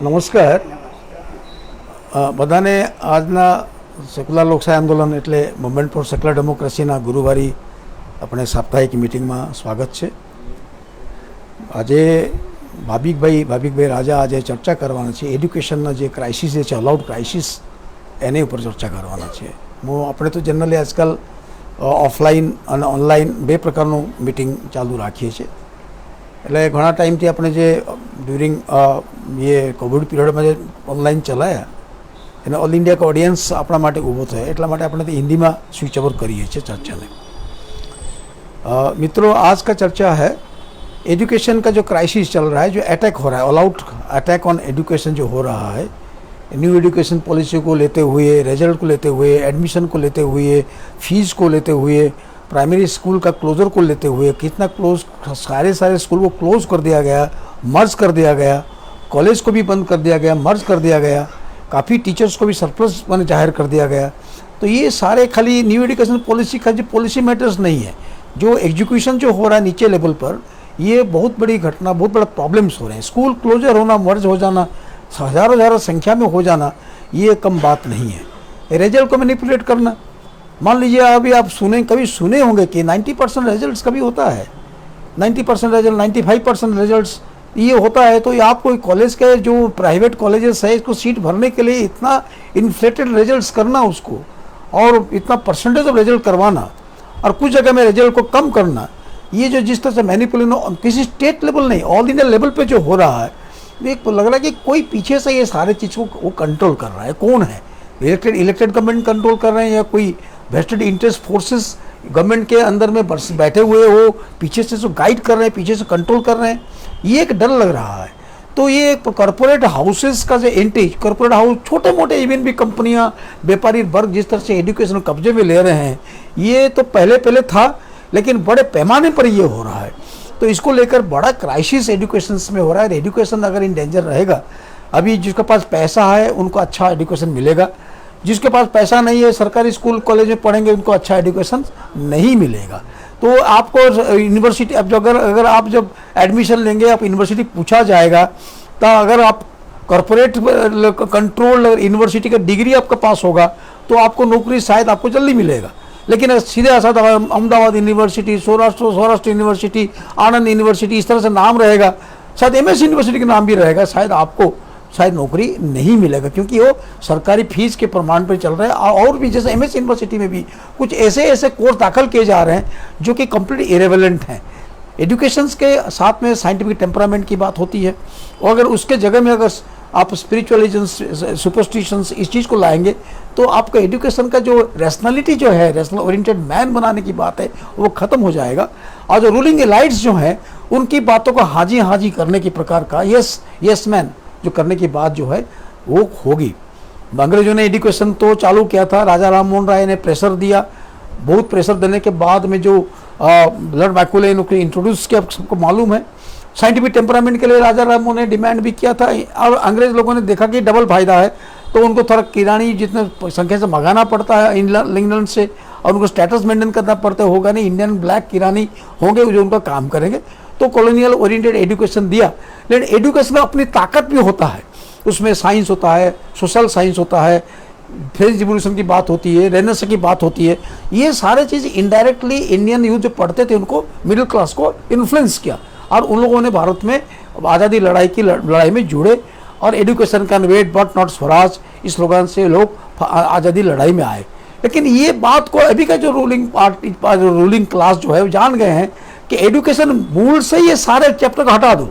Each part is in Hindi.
નમસ્કાર. બધાને આજના સેક્યુલર લોકશાહી આંદોલન એટલે મુવમેન્ટ ફોર સેક્યુલર ડેમોક્રેસીના ગુરુવારી આપણે સાપ્તાહિક મિટિંગમાં સ્વાગત છે. આજે ભાવિકભાઈ રાજા આજે ચર્ચા કરવાના છે. એડ્યુકેશનના જે ક્રાઇસિસ છે, અલાઉડ ક્રાઇસિસ, એની ઉપર ચર્ચા કરવાના છે. આપણે તો જનરલી આજકાલ ઓફલાઈન અને ઓનલાઈન બે પ્રકારનું મિટિંગ ચાલુ રાખીએ છીએ. એટલે ઘણા ટાઈમથી આપણે જે ડ્યુરિંગ એ કોવિડ પીરિયડમાં જે ઓનલાइन ચલાયા એને ઓલ इंडिया का ऑडियंस अपना માટે ઊભો થયો, એટલા માટે આપણે हिंदी में स्विच ओवर करिए चर्चा ने. मित्रों, आज का चर्चा है एजुकेशन का जो क्राइसिस चल रहा है, जो अटैक हो रहा है, all out attack on education जो हो रहा है, न्यू एजुकेशन पॉलिसी को लेते हुए, रिजल्ट को लेते हुए, एडमिशन को लेते हुए, फीस को लेते हुए, प्राइमरी स्कूल का क्लोजर को लेते हुए, कितना क्लोज, सारे स्कूल को क्लोज कर दिया गया, मर्ज कर दिया गया, कॉलेज को भी बंद कर दिया गया, मर्ज कर दिया गया, काफ़ी टीचर्स को भी सरप्लस मैंने जाहिर कर दिया गया. तो ये सारे खाली न्यू एजुकेशन पॉलिसी का जो पॉलिसी मैटर्स नहीं है, जो एजुकेशन जो हो रहा है नीचे लेवल पर, ये बहुत बड़ी घटना, बहुत बड़ा प्रॉब्लम्स हो रहे हैं. स्कूल क्लोजर होना, मर्ज हो जाना, हज़ारों संख्या में हो जाना, ये कम बात नहीं है. रिजल्ट को मैनिपुलेट करना, मान लीजिए अभी आप कभी सुने होंगे कि 90% रिजल्ट्स कभी होता है, 90% रिजल्ट, 95% रिजल्ट्स ये होता है. तो ये आपको कॉलेज के जो प्राइवेट कॉलेजेस है, इसको सीट भरने के लिए इतना इन्फ्लेटेड रिजल्ट्स करना उसको, और इतना परसेंटेज ऑफ रिजल्ट करवाना, और कुछ जगह में रिजल्ट को कम करना, ये जो जिस तरह से मैनिपुलेशन किसी स्टेट लेवल नहीं, ऑल इंडिया लेवल पे जो हो रहा है, एक लग रहा है कि कोई पीछे से ये सारे चीज़ को वो कंट्रोल कर रहा है. कौन है? इलेक्टेड गवर्नमेंट कंट्रोल कर रहे हैं, या कोई वेस्टेड इंटरेस्ट फोर्सेस गवर्नमेंट के अंदर में बैठे हुए हो, पीछे से जो गाइड कर रहे हैं, पीछे से कंट्रोल कर रहे हैं, ये एक डर लग रहा है. तो ये कॉरपोरेट हाउसेस का जो एंट्री, कॉरपोरेट हाउस, छोटे मोटे इवन भी कंपनियां, व्यापारी वर्ग जिस तरह से एजुकेशन कब्जे में ले रहे हैं, ये तो पहले था, लेकिन बड़े पैमाने पर ये हो रहा है. तो इसको लेकर बड़ा क्राइसिस एजुकेशन में हो रहा है. एजुकेशन अगर इन डेंजर रहेगा, अभी जिसके पास पैसा है उनको अच्छा एजुकेशन मिलेगा, जिसके पास पैसा नहीं है, सरकारी स्कूल कॉलेज में पढ़ेंगे, उनको अच्छा एजुकेशन नहीं मिलेगा. तो आपको यूनिवर्सिटी, अब अगर आप जब एडमिशन लेंगे, आप यूनिवर्सिटी पूछा जाएगा, तो अगर आप कॉरपोरेट कंट्रोल यूनिवर्सिटी का डिग्री आपके पास होगा तो आपको नौकरी शायद आपको जल्दी मिलेगा. लेकिन सीधे साथ अहमदाबाद यूनिवर्सिटी, सौराष्ट्र यूनिवर्सिटी, आनंद यूनिवर्सिटी, इस तरह से नाम रहेगा, शायद MS यूनिवर्सिटी का नाम भी रहेगा, शायद नौकरी नहीं मिलेगा, क्योंकि वो सरकारी फीस के प्रमाण पर चल रहा है. और भी जैसे MS यूनिवर्सिटी में भी कुछ ऐसे कोर्स दाखिल किए जा रहे हैं जो कि कंप्लीट इरेलेवेंट हैं. एजुकेशन के साथ में साइंटिफिक टेम्परामेंट की बात होती है, और अगर उसके जगह में अगर आप स्पिरिचुअलिज्म, सुपरस्टिशंस, इस चीज़ को लाएंगे, तो आपका एजुकेशन का जो रैशनलिटी जो है, रैशनल ओरिएंटेड मैन बनाने की बात है, वो ख़त्म हो जाएगा. और जो रूलिंग एलाइट्स जो हैं, उनकी बातों को हाजी करने की प्रकार का यस मैन जो करने की बात जो है वो होगी. अंग्रेजों ने एजुकेशन तो चालू किया था, राजा राम मोहन राय ने प्रेशर दिया. बहुत प्रेशर देने के बाद में जो लॉर्ड मैकॉले ने इंट्रोड्यूस किया, सबको मालूम है. साइंटिफिक टेम्परामेंट के लिए राजा राम मोहन ने डिमांड भी किया था, और अंग्रेज लोगों ने देखा कि डबल फायदा है, तो उनको थोड़ा किरानी जितने संख्या से मंगाना पड़ता है इंग्लैंड से, और उनको स्टेटस मेंटेन करना पड़ता होगा नहीं, इंडियन ब्लैक किरानी होंगे जो उनका काम करेंगे. तो कॉलोनियल ओरिएंटेड एजुकेशन दिया. लेकिन एजुकेशन में अपनी ताकत भी होता है, उसमें साइंस होता है, सोशल साइंस होता है, फ्रेंच रिवॉल्यूशन की बात होती है, रेनेसां की बात होती है. ये सारे चीज़ इनडायरेक्टली इंडियन यूथ जो पढ़ते थे उनको, मिडिल क्लास को इन्फ्लुएंस किया, और उन लोगों ने भारत में आज़ादी लड़ाई में जुड़े, और एजुकेशन का वेट बट नॉट स्वराज, इस स्लोगन से लोग आज़ादी लड़ाई में आए. लेकिन ये बात को अभी का जो रूलिंग क्लास जो है वो जान गए हैं कि एजुकेशन मूल से ये सारे चैप्टर को हटा दो,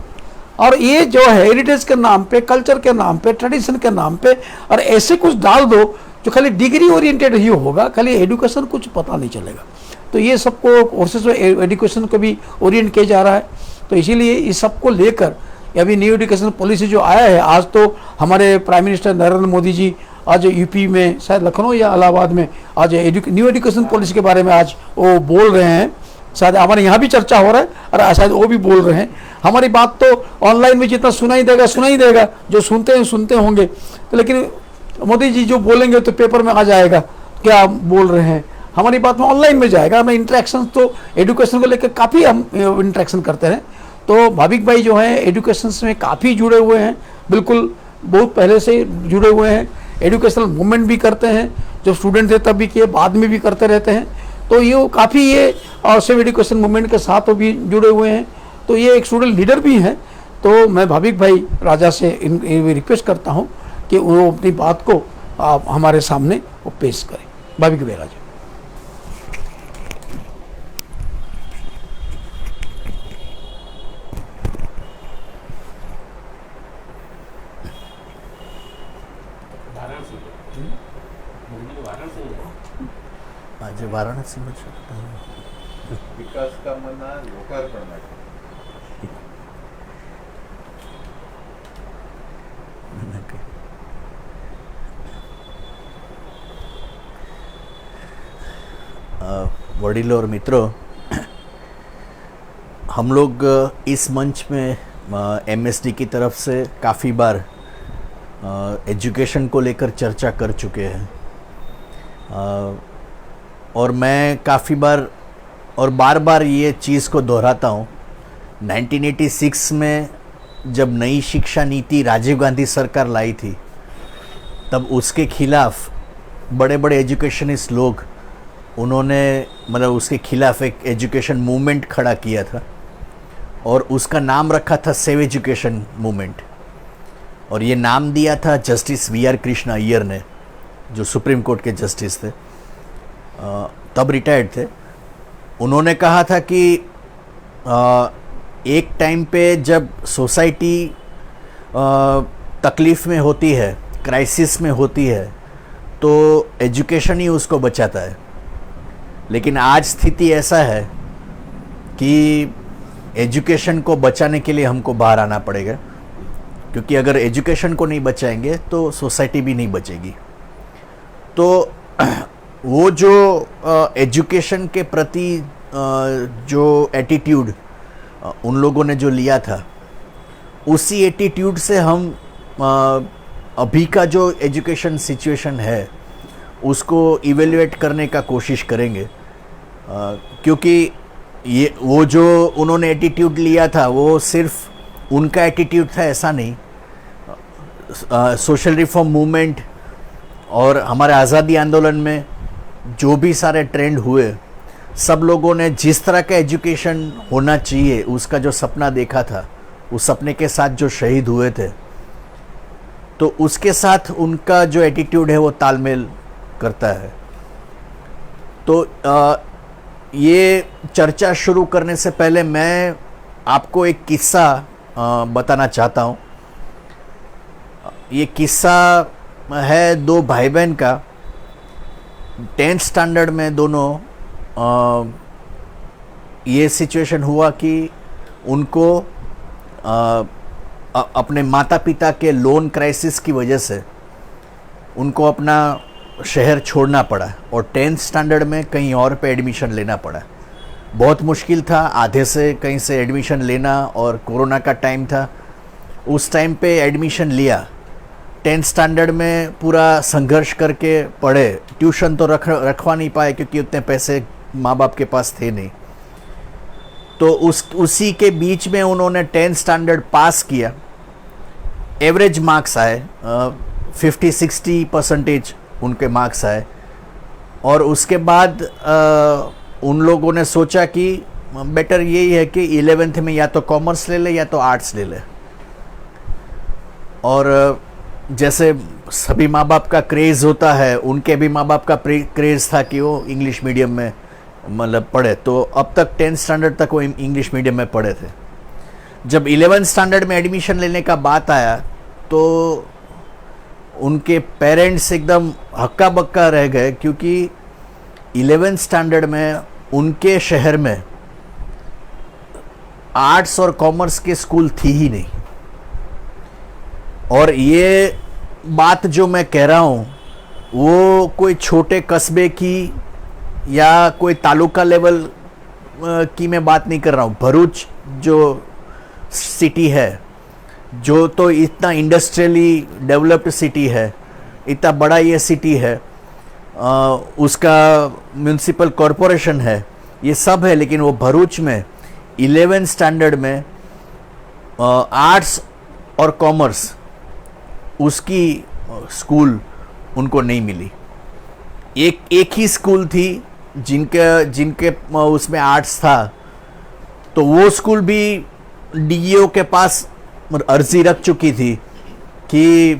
और ये जो है हेरिटेज के नाम पे, कल्चर के नाम पे, ट्रेडिशन के नाम पे, और ऐसे कुछ डाल दो जो खाली डिग्री ओरिएंटेड ही होगा, खाली एजुकेशन कुछ पता नहीं चलेगा. तो ये सबको कोर्सेज एजुकेशन को भी ओरिएंट किया जा रहा है. तो इसीलिए इस सबको लेकर अभी न्यू एजुकेशन पॉलिसी जो आया है, आज तो हमारे प्राइम मिनिस्टर नरेंद्र मोदी जी आज यूपी में, शायद लखनऊ या इलाहाबाद में, आज न्यू एजुकेशन पॉलिसी के बारे में आज वो बोल रहे हैं. शायद हमारे यहाँ भी चर्चा हो रहा है, और शायद वो भी बोल रहे हैं. हमारी बात तो ऑनलाइन में जितना सुनाई देगा, जो सुनते होंगे. तो लेकिन मोदी जी जो बोलेंगे तो पेपर में आ जाएगा क्या बोल रहे हैं. हमारी बात में ऑनलाइन में जाएगा. हमें इंटरेक्शन तो एजुकेशन को लेकर काफ़ी हम इंटरेक्शन करते हैं. तो भाविक भाई जो हैं एजुकेशन में काफ़ी जुड़े हुए हैं, बिल्कुल बहुत पहले से जुड़े हुए हैं, एजुकेशनल मूवमेंट भी करते हैं, जब स्टूडेंट थे तब भी किए, बाद में भी करते रहते हैं। तो ये काफ़ी ये सिविल एजुकेशन मूवमेंट के साथ भी जुड़े हुए हैं, तो ये एक स्टूडेंट लीडर भी हैं। तो मैं भाविक भाई राजा से रिक्वेस्ट करता हूँ कि वो अपनी बात को आप हमारे सामने वो पेश करें। भाविक भाई राजा। आज वाराणसी में विकास कामांना लोकार्पण માટે वडीलों और मित्रों, हम लोग इस मंच में एमएसडी की तरफ से काफ़ी बार एजुकेशन को लेकर चर्चा कर चुके हैं, और मैं काफ़ी बार और बार बार ये चीज़ को दोहराता हूँ। 1986 में जब नई शिक्षा नीति राजीव गांधी सरकार लाई थी, तब उसके खिलाफ बड़े बड़े एजुकेशनिस्ट लोग, उन्होंने मतलब उसके खिलाफ एक एजुकेशन मूवमेंट खड़ा किया था, और उसका नाम रखा था सेव एजुकेशन मूवमेंट। और ये नाम दिया था जस्टिस वी.आर. कृष्ण अय्यर ने, जो सुप्रीम कोर्ट के जस्टिस थे, तब रिटायर्ड थे। उन्होंने कहा था कि एक टाइम पे जब सोसाइटी तकलीफ़ में होती है, क्राइसिस में होती है, तो एजुकेशन ही उसको बचाता है। लेकिन आज स्थिति ऐसा है कि एजुकेशन को बचाने के लिए हमको बाहर आना पड़ेगा, क्योंकि अगर एजुकेशन को नहीं बचाएंगे तो सोसाइटी भी नहीं बचेगी। तो वो जो एजुकेशन के प्रति जो एटीट्यूड उन लोगों ने जो लिया था, उसी एटीट्यूड से हम अभी का जो एजुकेशन सिचुएशन है उसको इवेल्युएट करने का कोशिश करेंगे। क्योंकि ये वो जो उन्होंने एटीट्यूड लिया था वो सिर्फ उनका एटीट्यूड था ऐसा नहीं। सोशल रिफॉर्म मूवमेंट और हमारे आज़ादी आंदोलन में जो भी सारे ट्रेंड हुए, सब लोगों ने जिस तरह का एजुकेशन होना चाहिए उसका जो सपना देखा था, उस सपने के साथ जो शहीद हुए थे, तो उसके साथ उनका जो एटीट्यूड है वो तालमेल करता है। तो ये चर्चा शुरू करने से पहले मैं आपको एक किस्सा बताना चाहता हूँ। ये किस्सा है दो भाई बहन का। 10th स्टैंडर्ड में दोनों ये सिचुएशन हुआ कि उनको अपने माता पिता के लोन क्राइसिस की वजह से उनको अपना शहर छोड़ना पड़ा और 10th स्टैंडर्ड में कहीं और पे एडमिशन लेना पड़ा। बहुत मुश्किल था, आधे से कहीं से एडमिशन लेना, और कोरोना का टाइम था। उस टाइम पे एडमिशन लिया, 10th स्टैंडर्ड में पूरा संघर्ष करके पढ़े। ट्यूशन तो रखवा नहीं पाए क्योंकि उतने पैसे माँ बाप के पास थे नहीं। तो उसी के बीच में उन्होंने 10th स्टैंडर्ड पास किया। एवरेज मार्क्स आए, 50-60% उनके मार्क्स आए। और उसके बाद उन लोगों ने सोचा कि बेटर यही है कि 11th में या तो कॉमर्स ले ले या तो आर्ट्स ले ले। और जैसे सभी माँ बाप का क्रेज़ होता है, उनके भी माँ बाप का क्रेज़ था कि वो इंग्लिश मीडियम में मतलब पढ़े। तो अब तक 10th स्टैंडर्ड तक वो इंग्लिश मीडियम में पढ़े थे। जब 11th स्टैंडर्ड में एडमिशन लेने का बात आया तो उनके पेरेंट्स एकदम हक्का बक्का रह गए, क्योंकि 11th स्टैंडर्ड में उनके शहर में आर्ट्स और कॉमर्स के स्कूल थी ही नहीं। और ये बात जो मैं कह रहा हूँ वो कोई छोटे कस्बे की या कोई तालुका लेवल की मैं बात नहीं कर रहा हूँ। भरूच जो सिटी है, जो तो इतना इंडस्ट्रियली डेवलप्ड सिटी है, इतना बड़ा ये सिटी है, उसका म्यूनसिपल कॉरपोरेशन है, ये सब है, लेकिन वो भरूच में 11th स्टैंडर्ड में आर्ट्स और कॉमर्स उसकी स्कूल उनको नहीं मिली। एक ही स्कूल थी जिनके उसमें आर्ट्स था, तो वो स्कूल भी डीईओ के पास अर्जी रख चुकी थी कि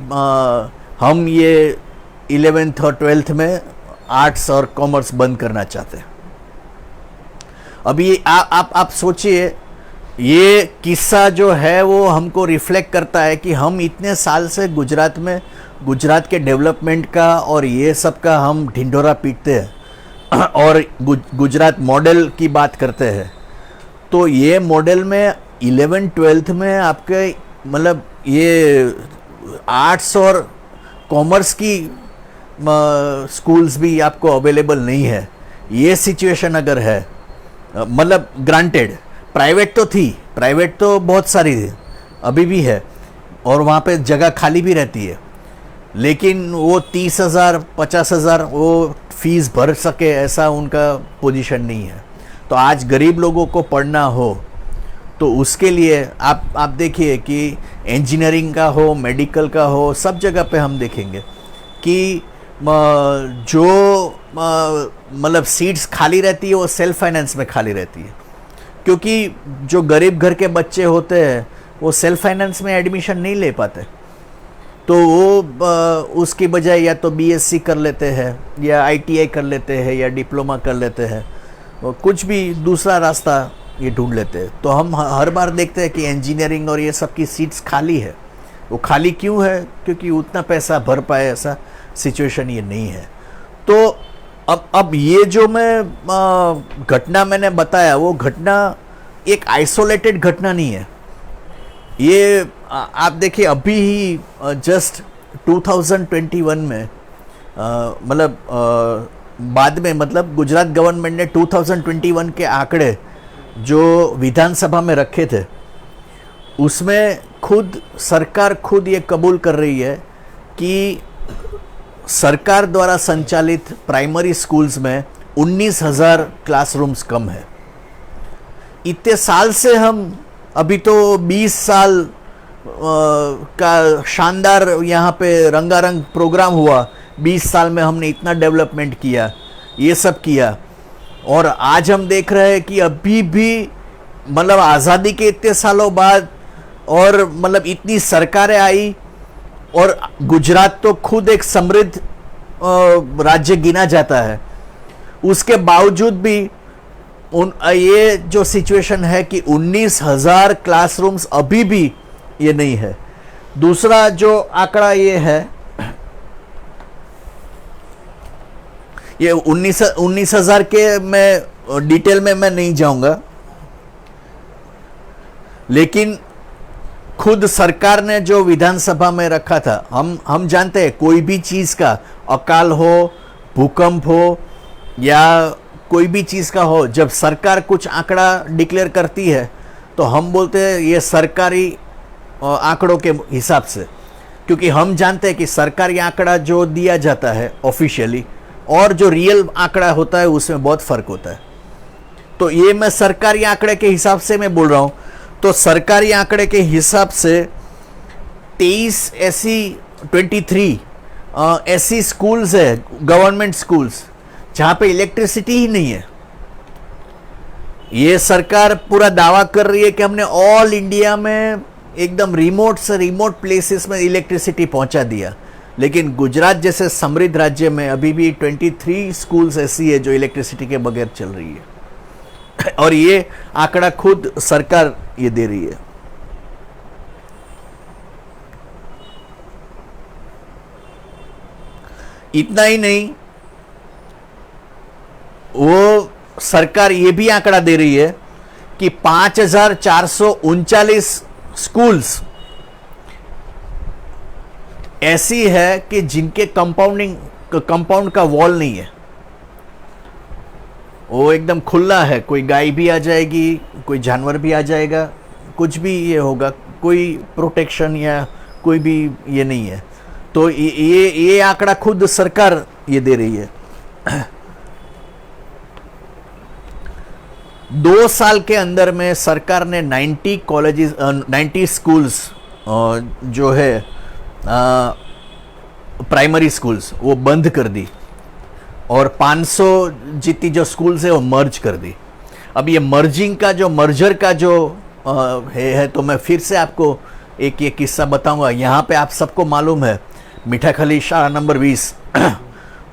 हम ये 11th और 12th में आर्ट्स और कॉमर्स बंद करना चाहते हैं। अभी आप सोचिए, ये किस्सा जो है वो हमको रिफ्लेक्ट करता है कि हम इतने साल से गुजरात के डेवलपमेंट का और ये सब का हम ढिंढोरा पीटते हैं और गुजरात मॉडल की बात करते हैं। तो ये मॉडल में 11th-12th में आपके मतलब ये आर्ट्स और कॉमर्स की स्कूल्स भी आपको अवेलेबल नहीं है। ये सिचुएशन अगर है, मतलब ग्रांटेड प्राइवेट तो थी, प्राइवेट तो बहुत सारी थी, अभी भी है, और वहाँ पे जगह खाली भी रहती है, लेकिन वो 30,000 50,000 वो फीस भर सके ऐसा उनका पोजीशन नहीं है। तो आज गरीब लोगों को पढ़ना हो तो उसके लिए आप देखिए कि इंजीनियरिंग का हो, मेडिकल का हो, सब जगह पे हम देखेंगे कि जो मतलब सीट्स खाली रहती है वो सेल्फ फाइनेंस में खाली रहती है, क्योंकि जो गरीब घर के बच्चे होते हैं वो सेल्फ फाइनेंस में एडमिशन नहीं ले पाते। तो वो उसकी बजाय या तो बीएससी कर लेते हैं या आईटीआई कर लेते हैं या डिप्लोमा कर लेते हैं, कुछ भी दूसरा रास्ता ये ढूंढ लेते हैं। तो हम हर बार देखते हैं कि इंजीनियरिंग और ये सब की सीट्स खाली है। वो खाली क्यों है? क्योंकि उतना पैसा भर पाए ऐसा सिचुएशन ये नहीं है। तो अब ये जो मैं घटना मैंने बताया, वो घटना एक आइसोलेटेड घटना नहीं है। ये आप देखिए, अभी ही जस्ट 2021 में मतलब बाद में, मतलब गुजरात गवर्नमेंट ने 2021 के आंकड़े जो विधानसभा में रखे थे, उसमें सरकार खुद ये कबूल कर रही है कि सरकार द्वारा संचालित प्राइमरी स्कूल्स में 19,000 क्लासरूम्स कम है। इतने साल से हम, अभी तो 20 साल का शानदार यहाँ पे रंगारंग प्रोग्राम हुआ, 20 साल में हमने इतना डेवलपमेंट किया, ये सब किया, और आज हम देख रहे हैं कि अभी भी मतलब आज़ादी के इतने सालों बाद और मतलब इतनी सरकारें आई, और गुजरात तो खुद एक समृद्ध राज्य गिना जाता है, उसके बावजूद भी ये जो सिचुएशन है कि 19,000 क्लासरूम्स अभी भी ये नहीं है। दूसरा जो आंकड़ा ये है, ये 19,000 के मैं डिटेल में मैं नहीं जाऊंगा, लेकिन खुद सरकार ने जो विधानसभा में रखा था, हम जानते हैं कोई भी चीज़ का, अकाल हो, भूकंप हो या कोई भी चीज़ का हो, जब सरकार कुछ आंकड़ा डिक्लेयर करती है तो हम बोलते हैं ये सरकारी आंकड़ों के हिसाब से, क्योंकि हम जानते हैं कि सरकारी आंकड़ा जो दिया जाता है ऑफिशियली और जो रियल आंकड़ा होता है उसमें बहुत फ़र्क होता है। तो ये मैं सरकारी आंकड़े के हिसाब से मैं बोल रहा हूँ। तो सरकारी आंकड़े के हिसाब से 23 ऐसी स्कूल्स है, गवर्नमेंट स्कूल्स, जहाँ पे इलेक्ट्रिसिटी ही नहीं है। ये सरकार पूरा दावा कर रही है कि हमने ऑल इंडिया में एकदम रिमोट से रिमोट प्लेसेस में इलेक्ट्रिसिटी पहुंचा दिया, लेकिन गुजरात जैसे समृद्ध राज्य में अभी भी 23 स्कूल्स ऐसी है जो इलेक्ट्रिसिटी के बगैर चल रही है, और ये आंकड़ा खुद सरकार ये दे रही है। इतना ही नहीं, वो सरकार ये भी आंकड़ा दे रही है कि 5,439 स्कूल्स ऐसी है कि जिनके कंपाउंड का वॉल नहीं है, वो एकदम खुला है, कोई गाय भी आ जाएगी, कोई जानवर भी आ जाएगा, कुछ भी ये होगा, कोई प्रोटेक्शन या कोई भी ये नहीं है। तो ये आंकड़ा खुद सरकार ये दे रही है। 2 साल के अंदर में सरकार ने 90 कॉलेजेस 90 स्कूल्स जो है प्राइमरी स्कूल्स वो बंद कर दी और 500 जितनी जो स्कूल्स है वो मर्ज कर दी। अब ये मर्जिंग का जो मर्जर का जो है तो मैं फिर से आपको एक ये किस्सा बताऊंगा। यहाँ पे आप सबको मालूम है मीठाखली शाला नंबर 20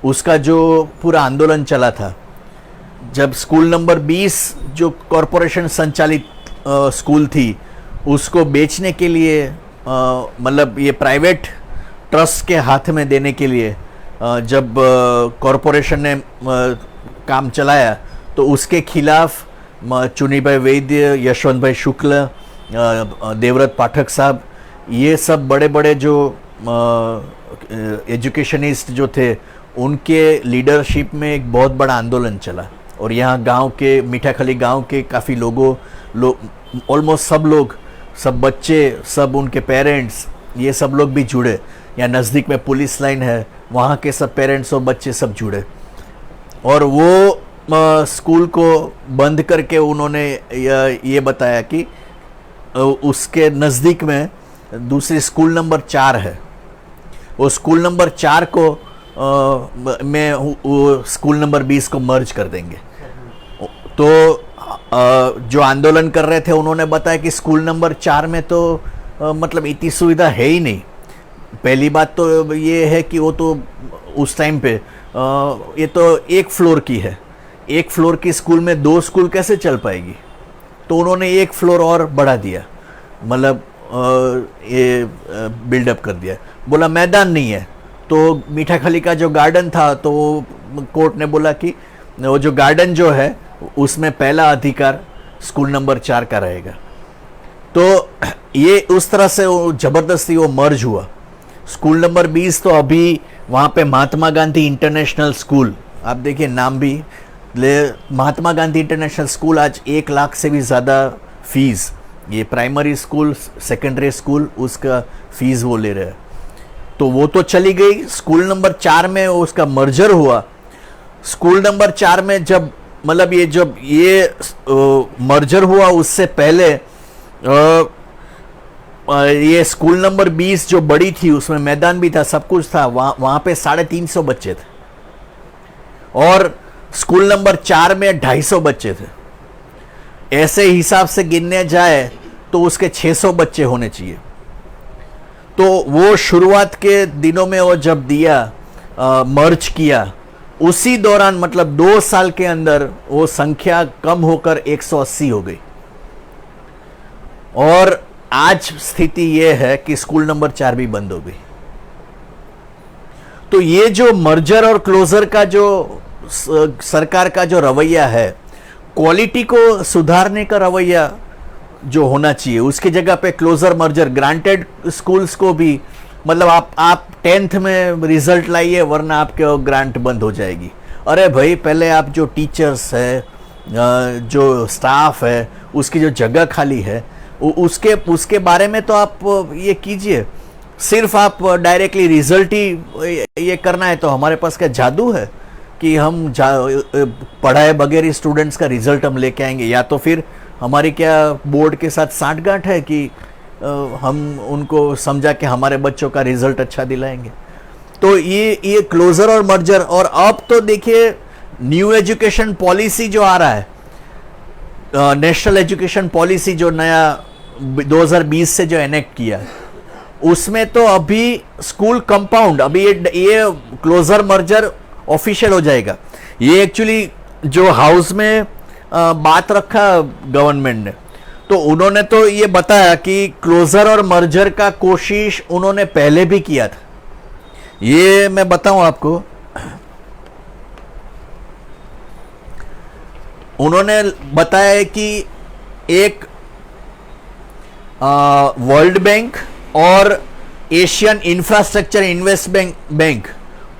उसका जो पूरा आंदोलन चला था, जब स्कूल नंबर 20 जो कॉरपोरेशन संचालित स्कूल थी उसको बेचने के लिए मतलब ये प्राइवेट ट्रस्ट के हाथ में देने के लिए जब कॉरपोरेशन ने काम चलाया तो उसके खिलाफ चुनीभाई वैद्य, यशवंत भाई शुक्ल, देवव्रत पाठक साहब, ये सब बड़े बड़े जो एजुकेशनिस्ट जो थे उनके लीडरशिप में एक बहुत बड़ा आंदोलन चला। और यहाँ गांव के मीठाखली गांव के काफ़ी ऑलमोस्ट सब लोग, सब बच्चे, सब उनके पेरेंट्स, ये सब लोग भी जुड़े। यहाँ नज़दीक में पुलिस लाइन है, वहाँ के सब पेरेंट्स और बच्चे सब जुड़े और वो स्कूल को बंद करके उन्होंने ये बताया कि उसके नज़दीक में दूसरी स्कूल नंबर 4 है, वो स्कूल नंबर 4 को में वो स्कूल नंबर 20 को मर्ज कर देंगे। तो जो आंदोलन कर रहे थे उन्होंने बताया कि स्कूल नंबर 4 में तो मतलब इतनी सुविधा है ही नहीं। पहली बात तो ये है कि वो तो उस टाइम पे ये तो एक फ्लोर की है, एक फ्लोर की स्कूल में 2 स्कूल कैसे चल पाएगी। तो उन्होंने एक फ्लोर और बढ़ा दिया, मतलब ये बिल्डअप कर दिया। बोला मैदान नहीं है, तो मीठाखली का जो गार्डन था तो कोर्ट ने बोला कि वो जो गार्डन जो है उसमें पहला अधिकार स्कूल नंबर 4 का रहेगा। तो ये उस तरह से वो जबरदस्ती वो मर्ज हुआ। स्कूल नंबर 20 तो अभी वहाँ पे महात्मा गांधी इंटरनेशनल स्कूल, आप देखिए नाम भी महात्मा गांधी इंटरनेशनल स्कूल, आज 1 लाख से भी ज़्यादा फीस, ये प्राइमरी स्कूल, सेकेंडरी स्कूल, उसका फीस वो ले रहे हैं। तो वो तो चली गई। स्कूल नंबर 4 में उसका मर्जर हुआ। स्कूल नंबर 4 में जब मतलब ये जब ये मर्जर हुआ उससे पहले ये स्कूल नंबर 20 जो बड़ी थी उसमें मैदान भी था, सब कुछ था, वहाँ पे 350 बच्चे थे और स्कूल नंबर 4 में 250 बच्चे थे। ऐसे हिसाब से गिनने जाए तो उसके 600 बच्चे होने चाहिए। तो वो शुरुआत के दिनों में वो जब दिया मर्ज किया, उसी दौरान मतलब 2 साल के अंदर वो संख्या कम होकर 180 हो गई और आज स्थिति ये है कि स्कूल नंबर 4 भी बंद हो गई। तो ये जो मर्जर और क्लोजर का जो सरकार का जो रवैया है, क्वालिटी को सुधारने का रवैया जो होना चाहिए, उसकी जगह पे क्लोजर मर्जर, ग्रांटेड स्कूल्स को भी मतलब आप 10th में रिजल्ट लाइए वरना आपके ग्रांट बंद हो जाएगी। अरे भाई पहले आप जो टीचर्स है, जो स्टाफ है, उसकी जो जगह खाली है उसके बारे में तो आप ये कीजिए। सिर्फ आप डायरेक्टली रिजल्ट ही ये करना है तो हमारे पास क्या जादू है कि हम पढ़ाए बगैर ही स्टूडेंट्स का रिजल्ट हम लेके आएंगे? या तो फिर हमारी क्या बोर्ड के साथ सांठगांठ है कि हम उनको समझा के हमारे बच्चों का रिजल्ट अच्छा दिलाएंगे? तो ये क्लोजर और मर्जर। और अब तो देखिए न्यू एजुकेशन पॉलिसी जो आ रहा है, नेशनल एजुकेशन पॉलिसी जो नया 2020 से जो एनेक्ट किया, उसमें तो अभी स्कूल कंपाउंड, अभी ये क्लोजर मर्जर ऑफिशियल हो जाएगा। ये एक्चुअली जो हाउस में बात रखा गवर्नमेंट ने, तो उन्होंने तो ये बताया कि क्लोजर और मर्जर का कोशिश उन्होंने पहले भी किया था। ये मैं बताऊं आपको, उन्होंने बताया कि एक वर्ल्ड बैंक और एशियन इंफ्रास्ट्रक्चर इन्वेस्टमेंट बैंक,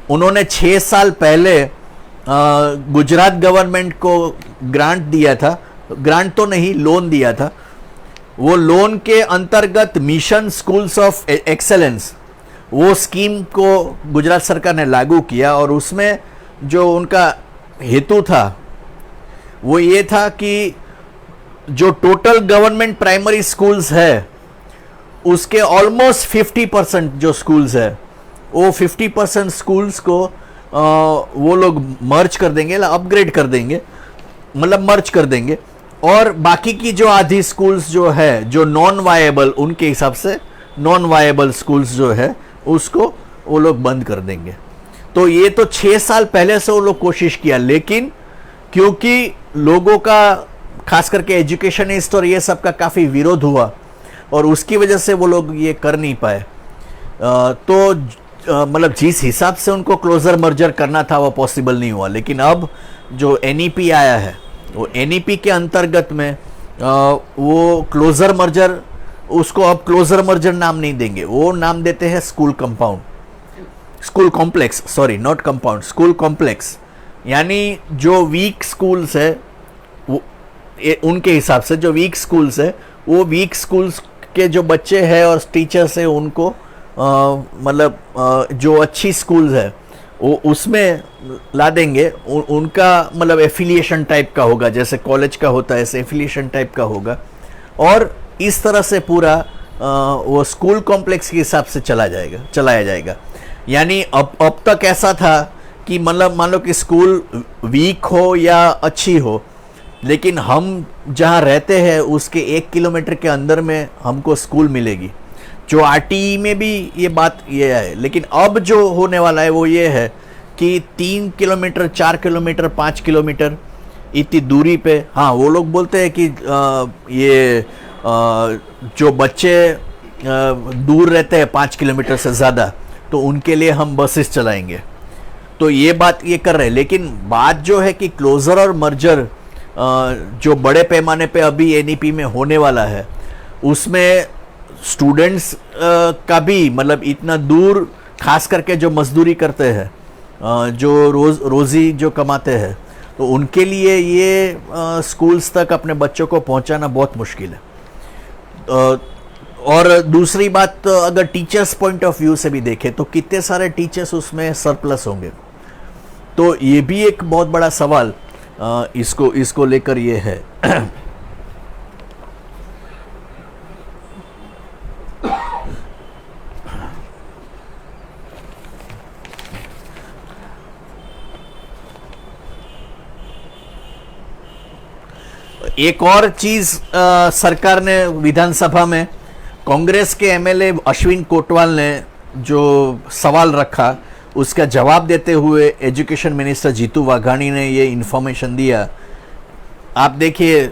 उन्होंने 6 साल पहले गुजरात गवर्नमेंट को ग्रांट दिया था, ग्रांट तो नहीं लोन दिया था। वो लोन के अंतर्गत मिशन स्कूल्स ऑफ एक्सेलेंस, वो स्कीम को गुजरात सरकार ने लागू किया और उसमें जो उनका हेतु था वो ये था कि जो टोटल गवर्नमेंट प्राइमरी स्कूल्स है उसके ऑलमोस्ट 50% जो स्कूल्स है वो 50% स्कूल्स को वो लोग मर्ज कर देंगे, अपग्रेड कर देंगे, मतलब मर्ज कर देंगे, और बाकी की जो आधी स्कूल्स जो है जो नॉन वायेबल, उनके हिसाब से नॉन वायेबल स्कूल्स जो है उसको वो लोग बंद कर देंगे। तो ये तो 6 साल पहले से वो लोग कोशिश किया, लेकिन क्योंकि लोगों का खास करके एजुकेशनिस्ट और ये सब का काफ़ी विरोध हुआ और उसकी वजह से वो लोग ये कर नहीं पाए। तो मतलब जिस हिसाब से उनको क्लोजर मर्जर करना था वो पॉसिबल नहीं हुआ। लेकिन अब जो एनईपी आया है वो एनईपी के अंतर्गत में वो क्लोजर मर्जर, उसको अब क्लोजर मर्जर नाम नहीं देंगे, वो नाम देते हैं school compound, school complex, sorry not compound, school complex. यानी जो वीक स्कूल्स है वो उनके हिसाब से जो वीक स्कूल्स है वो वीक स्कूल्स के जो बच्चे हैं और टीचर्स हैं उनको मतलब जो अच्छी स्कूल्स है वो उसमें ला देंगे। उनका मतलब एफिलिएशन टाइप का होगा, जैसे कॉलेज का होता है ऐसे एफिलिएशन टाइप का होगा, और इस तरह से पूरा वो स्कूल कॉम्प्लेक्स के हिसाब से चलाया जाएगा। यानी अब तक ऐसा था कि मतलब मान लो कि स्कूल वीक हो या अच्छी हो, लेकिन हम जहाँ रहते हैं उसके 1 किलोमीटर के अंदर में हमको स्कूल मिलेगी। जो आरटीई में भी ये बात ये है, लेकिन अब जो होने वाला है वो ये है कि 3 किलोमीटर, 4 किलोमीटर, 5 किलोमीटर इतनी दूरी पे, हाँ वो लोग बोलते हैं कि ये जो बच्चे दूर रहते हैं 5 किलोमीटर से ज़्यादा, तो उनके लिए हम बसेस चलाएंगे। तो ये बात ये कर रहे हैं, लेकिन बात जो है कि क्लोजर और मर्जर जो बड़े पैमाने पे अभी एनईपी में होने वाला है उसमें स्टूडेंट्स का भी मतलब इतना दूर, खास करके जो मजदूरी करते हैं, जो रोज़ी जो कमाते हैं, तो उनके लिए ये स्कूल्स तक अपने बच्चों को पहुंचाना बहुत मुश्किल है। और दूसरी बात, अगर टीचर्स पॉइंट ऑफ व्यू से भी देखें तो कितने सारे टीचर्स उसमें सरप्लस होंगे, तो ये भी एक बहुत बड़ा सवाल इसको लेकर ये है। एक और चीज सरकार ने विधानसभा में कांग्रेस के एमएलए अश्विन कोटवाल ने जो सवाल रखा उसका जवाब देते हुए एजुकेशन मिनिस्टर जीतू वाघाणी ने ये इन्फॉर्मेशन दिया। आप देखिए,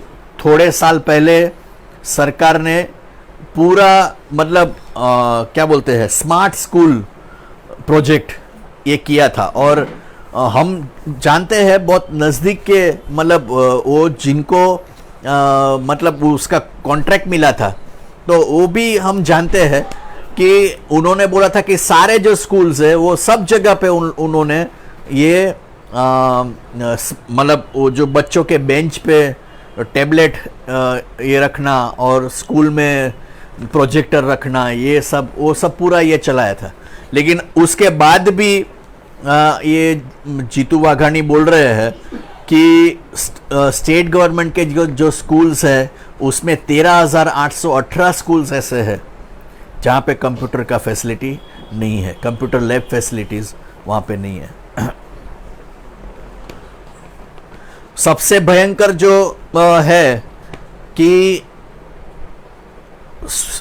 थोड़े साल पहले सरकार ने पूरा मतलब क्या बोलते हैं स्मार्ट स्कूल प्रोजेक्ट ये किया था, और हम जानते हैं बहुत नज़दीक के मतलब वो जिनको मतलब उसका कॉन्ट्रैक्ट मिला था, तो वो भी हम जानते हैं कि उन्होंने बोला था कि सारे जो स्कूल्स है वो सब जगह पे उन्होंने ये मतलब वो जो बच्चों के बेंच पे टैबलेट ये रखना और स्कूल में प्रोजेक्टर रखना, ये सब वो सब पूरा ये चलाया था। लेकिन उसके बाद भी ये जीतू वाघाणी बोल रहे हैं कि स्टेट गवर्नमेंट के जो स्कूल्स है उसमें 13,818 स्कूल्स ऐसे हैं जहाँ पे कंप्यूटर का फैसिलिटी नहीं है, कंप्यूटर लैब फैसिलिटीज़ वहाँ पे नहीं है। सबसे भयंकर जो है कि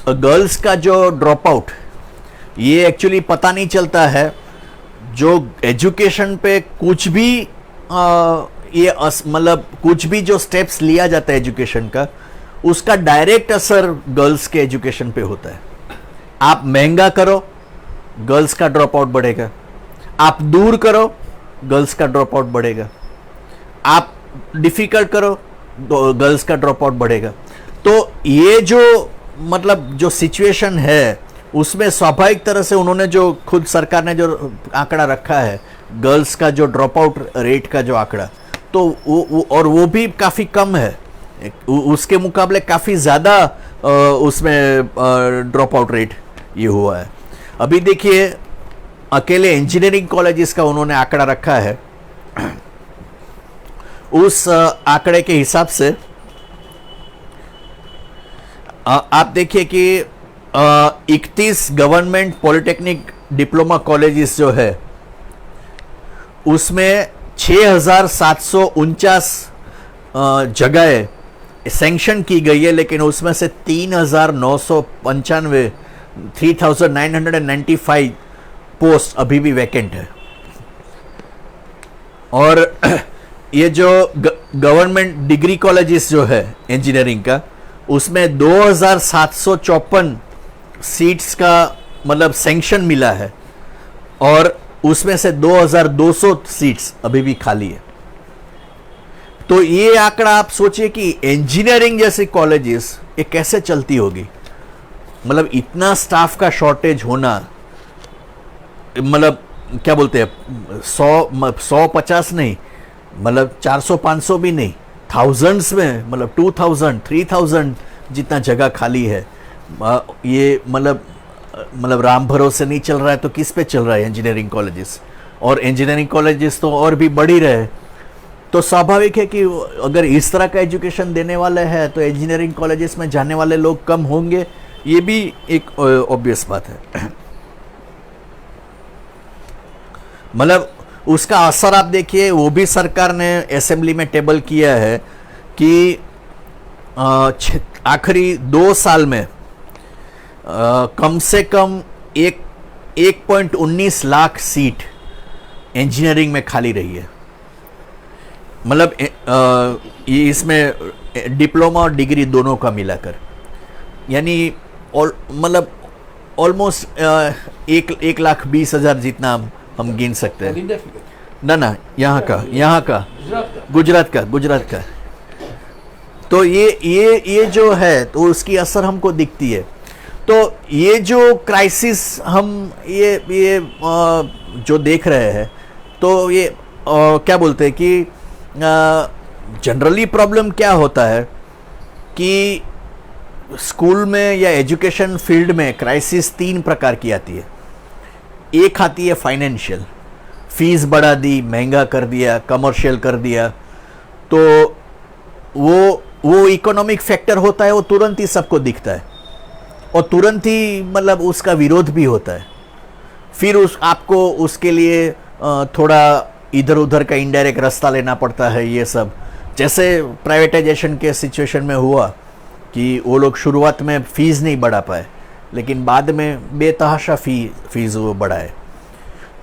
गर्ल्स का जो ड्रॉप आउट, ये एक्चुअली पता नहीं चलता है। जो एजुकेशन पे कुछ भी ये मतलब कुछ भी जो स्टेप्स लिया जाता है एजुकेशन का, उसका डायरेक्ट असर गर्ल्स के एजुकेशन पे होता है। आप महंगा करो, गर्ल्स का ड्रॉप आउट बढ़ेगा। आप दूर करो, गर्ल्स का ड्रॉप आउट बढ़ेगा। आप डिफिकल्ट करो, गर्ल्स का ड्रॉप आउट बढ़ेगा। तो ये जो मतलब जो सिचुएशन है उसमें स्वाभाविक तरह से उन्होंने जो खुद सरकार ने जो आंकड़ा रखा है गर्ल्स का जो ड्रॉप आउट रेट का जो आंकड़ा, तो वो भी काफ़ी कम है, उसके मुकाबले काफ़ी ज़्यादा उसमें ड्रॉप आउट रेट ये हुआ है। अभी देखिए, अकेले इंजीनियरिंग कॉलेजेस का उन्होंने आंकड़ा रखा है, उस आंकड़े के हिसाब से आप देखिए कि 31 गवर्नमेंट पॉलिटेक्निक डिप्लोमा कॉलेजेस जो है उसमें 6,749 जगह सैंक्शन की गई है, लेकिन उसमें से 3,995 3,995 पोस्ट अभी भी वैकेंट है। और ये जो गवर्नमेंट डिग्री कॉलेजेस जो है इंजीनियरिंग का, उसमें 2,754 सीट्स का मतलब सैंक्शन मिला है और उसमें से 2,200 सीट्स अभी भी खाली है। तो ये आंकड़ा आप सोचिए कि इंजीनियरिंग जैसे कॉलेजेस ये कैसे चलती होगी। मतलब इतना स्टाफ का शॉर्टेज होना, मतलब क्या बोलते हैं 150 नहीं, मतलब 400-500 भी नहीं, थाउजेंड्स में, मतलब 2,000-3,000 जितना जगह खाली है। ये मतलब राम भरोसे नहीं चल रहा है तो किस पे चल रहा है इंजीनियरिंग कॉलेजेस। और इंजीनियरिंग कॉलेजेस तो और भी बढ़ ही रहे, तो स्वाभाविक है कि अगर इस तरह का एजुकेशन देने वाले हैं तो इंजीनियरिंग कॉलेजेस में जाने वाले लोग कम होंगे, ये भी एक ऑब्वियस बात है। मतलब उसका असर आप देखिए, वो भी सरकार ने असेंबली में टेबल किया है कि आखिरी 2 साल में कम से कम 1.19 लाख सीट इंजीनियरिंग में खाली रही है। मतलब ये इसमें डिप्लोमा और डिग्री दोनों का मिलाकर, यानी मतलब ऑलमोस्ट 1,20,000 जितना हम गिन सकते हैं। ना यहाँ का गुजरात का। तो ये जो है तो उसकी असर हमको दिखती है। तो ये जो क्राइसिस हम ये जो देख रहे हैं, तो ये क्या बोलते हैं कि जनरली प्रॉब्लम क्या होता है कि स्कूल में या एजुकेशन फील्ड में क्राइसिस 3 प्रकार की आती है। एक आती है फाइनेंशियल, फीस बढ़ा दी, महंगा कर दिया, कमर्शियल कर दिया, तो वो इकोनॉमिक फैक्टर होता है, वो तुरंत ही सबको दिखता है और तुरंत ही मतलब उसका विरोध भी होता है। फिर आपको उसके लिए थोड़ा इधर उधर का इनडायरेक्ट रास्ता लेना पड़ता है। ये सब जैसे प्राइवेटाइजेशन के सिचुएशन में हुआ कि वो लोग शुरुआत में फीस नहीं बढ़ा पाए, लेकिन बाद में बेतहाशा फीस वो बढ़ाए।